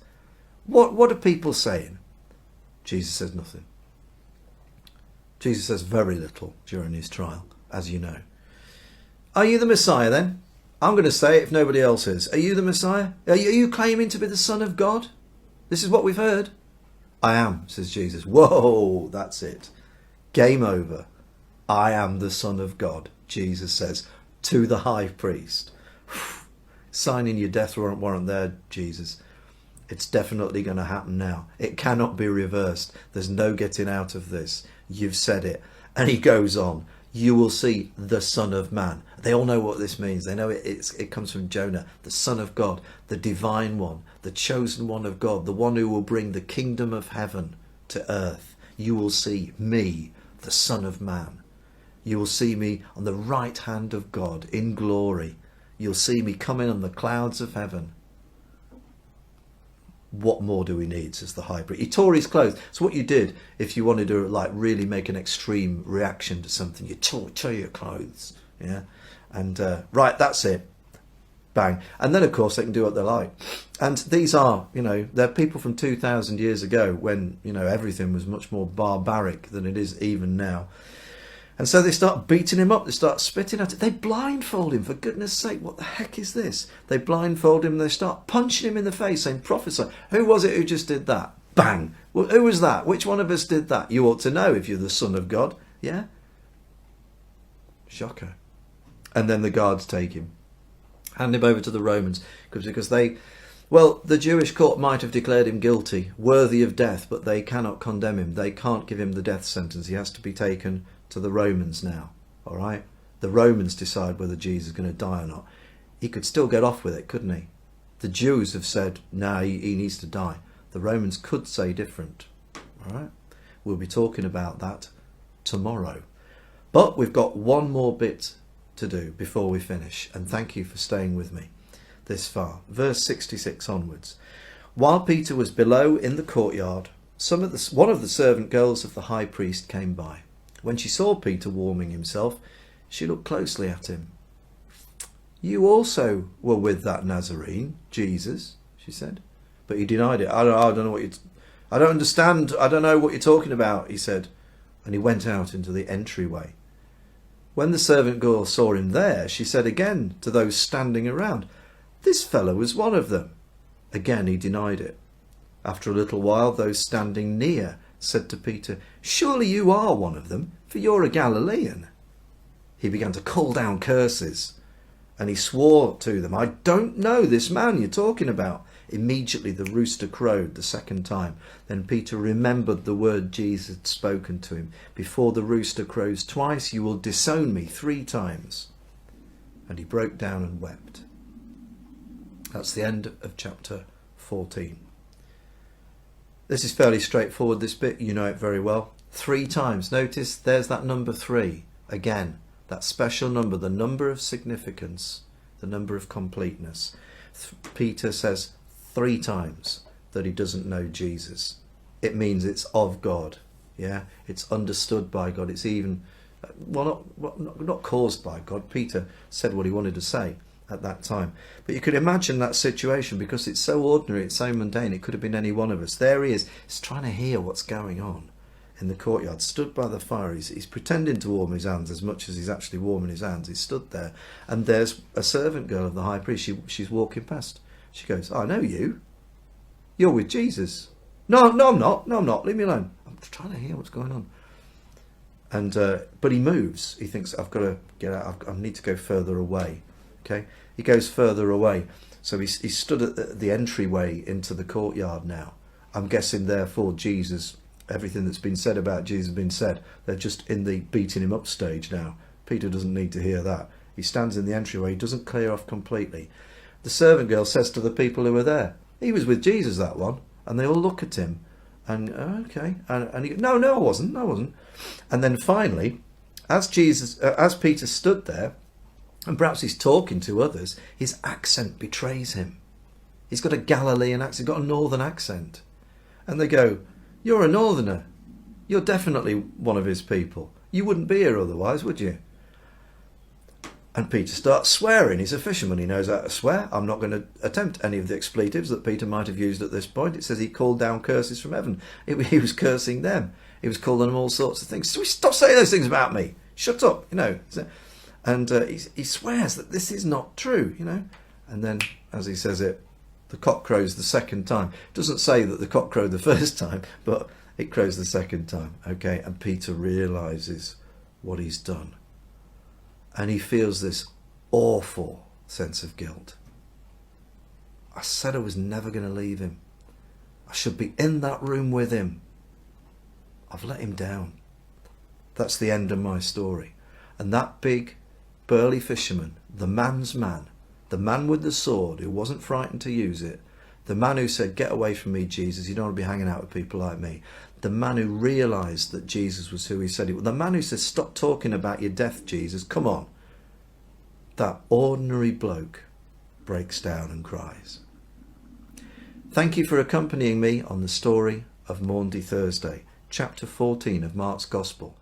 What are people saying? Jesus says nothing. Jesus says very little during his trial, as you know. Are you the Messiah then? I'm going to say it if nobody else is. Are you the Messiah? Are you claiming to be the Son of God? This is what we've heard. I am, says Jesus. Whoa, that's it. Game over. I am the Son of God, Jesus says to the high priest. Signing your death warrant there, Jesus. It's definitely going to happen now. It cannot be reversed. There's no getting out of this. You've said it. And he goes on. You will see the Son of Man. They all know what this means. They know it comes from Jonah, the Son of God, the divine one, the chosen one of God, the one who will bring the kingdom of heaven to earth. You will see me, the Son of Man. You will see me on the right hand of God in glory. You'll see me coming on the clouds of heaven. What more do we need, says the high priest. He tore his clothes. So what you did, if you wanted to like really make an extreme reaction to something, you tore your clothes. Yeah. And right, that's it. Bang. And then, of course, they can do what they like. And these are, you know, they're people from 2,000 years ago when, you know, everything was much more barbaric than it is even now. And so they start beating him up. They start spitting at it. They blindfold him, for goodness sake. What the heck is this? They blindfold him and they start punching him in the face, saying, prophesy. Who was it who just did that? Bang. Well, who was that? Which one of us did that? You ought to know if you're the Son of God. Yeah? Shocker. And then the guards take him, hand him over to the Romans, because the Jewish court might have declared him guilty, worthy of death, but they cannot condemn him. They can't give him the death sentence. He has to be taken to the Romans now. All right? The Romans decide whether Jesus is going to die or not. He could still get off with it, couldn't he? The Jews have said, no, he needs to die. The Romans could say different. All right? We'll be talking about that tomorrow. But we've got one more bit to do before we finish, and thank you for staying with me this far. Verse 66 onwards. While Peter was below in the courtyard, one of the servant girls of the high priest came by. When she saw Peter warming himself, She looked closely at him. "You also were with that Nazarene, Jesus," she said. But he denied it. I don't know what I don't understand. I don't know what you're talking about, he said. And he went out into the entryway. When the servant girl saw him there, she said again to those standing around, "This fellow was one of them." Again he denied it. After a little while, those standing near said to Peter, "Surely you are one of them, for you're a Galilean." He began to call down curses, and he swore to them, "I don't know this man you're talking about." Immediately the rooster crowed the second time. Then Peter remembered the word Jesus had spoken to him. "Before the rooster crows twice, you will disown me 3 times. And he broke down and wept. That's the end of chapter 14. This is fairly straightforward, this bit. You know it very well. 3 times. Notice there's that number 3. Again, that special number, the number of significance, the number of completeness. Peter says 3 times that he doesn't know Jesus. It means it's of God. Yeah, it's understood by God. It's even, not caused by God. Peter said what he wanted to say at that time. But you could imagine that situation, because it's so ordinary, it's so mundane, it could have been any one of us. There he is, he's trying to hear what's going on in the courtyard, stood by the fire. He's pretending to warm his hands as much as he's actually warming his hands. He's stood there, and there's a servant girl of the high priest. She's walking past. She goes, "I know you. You're with Jesus." No, I'm not. No, I'm not. Leave me alone. I'm trying to hear what's going on. And but he moves. He thinks, "I've got to get out. I need to go further away." Okay, he goes further away. So he's stood at the entryway into the courtyard now. I'm guessing, therefore, Jesus, everything that's been said about Jesus has been said. They're just in the beating him up stage now. Peter doesn't need to hear that. He stands in the entryway. He doesn't clear off completely. The servant girl says to the people who are there, "He was with Jesus, that one." And they all look at him. And, okay. And he goes, no, I wasn't. And then finally, as Peter stood there, and perhaps he's talking to others, his accent betrays him. He's got a Galilean accent, he's got a northern accent. And they go, "You're a northerner. You're definitely one of his people. You wouldn't be here otherwise, would you?" And Peter starts swearing. He's a fisherman, he knows how to swear. I'm not going to attempt any of the expletives that Peter might have used at this point. It says he called down curses from heaven. He was cursing them. He was calling them all sorts of things. "Stop saying those things about me. Shut up," you know. And he swears that this is not true, you know. And then, as he says it, the cock crows the second time. It doesn't say that the cock crowed the first time, but it crows the second time. Okay, and Peter realises what he's done. And he feels this awful sense of guilt. I said I was never going to leave him. I should be in that room with him. I've let him down. That's the end of my story. And that big, burly fisherman, the man's man, the man with the sword who wasn't frightened to use it, the man who said, "Get away from me, Jesus, you don't want to be hanging out with people like me," the man who realised that Jesus was who he said he was, the man who said, "Stop talking about your death, Jesus, come on," that ordinary bloke breaks down and cries. Thank you for accompanying me on the story of Maundy Thursday, chapter 14 of Mark's Gospel.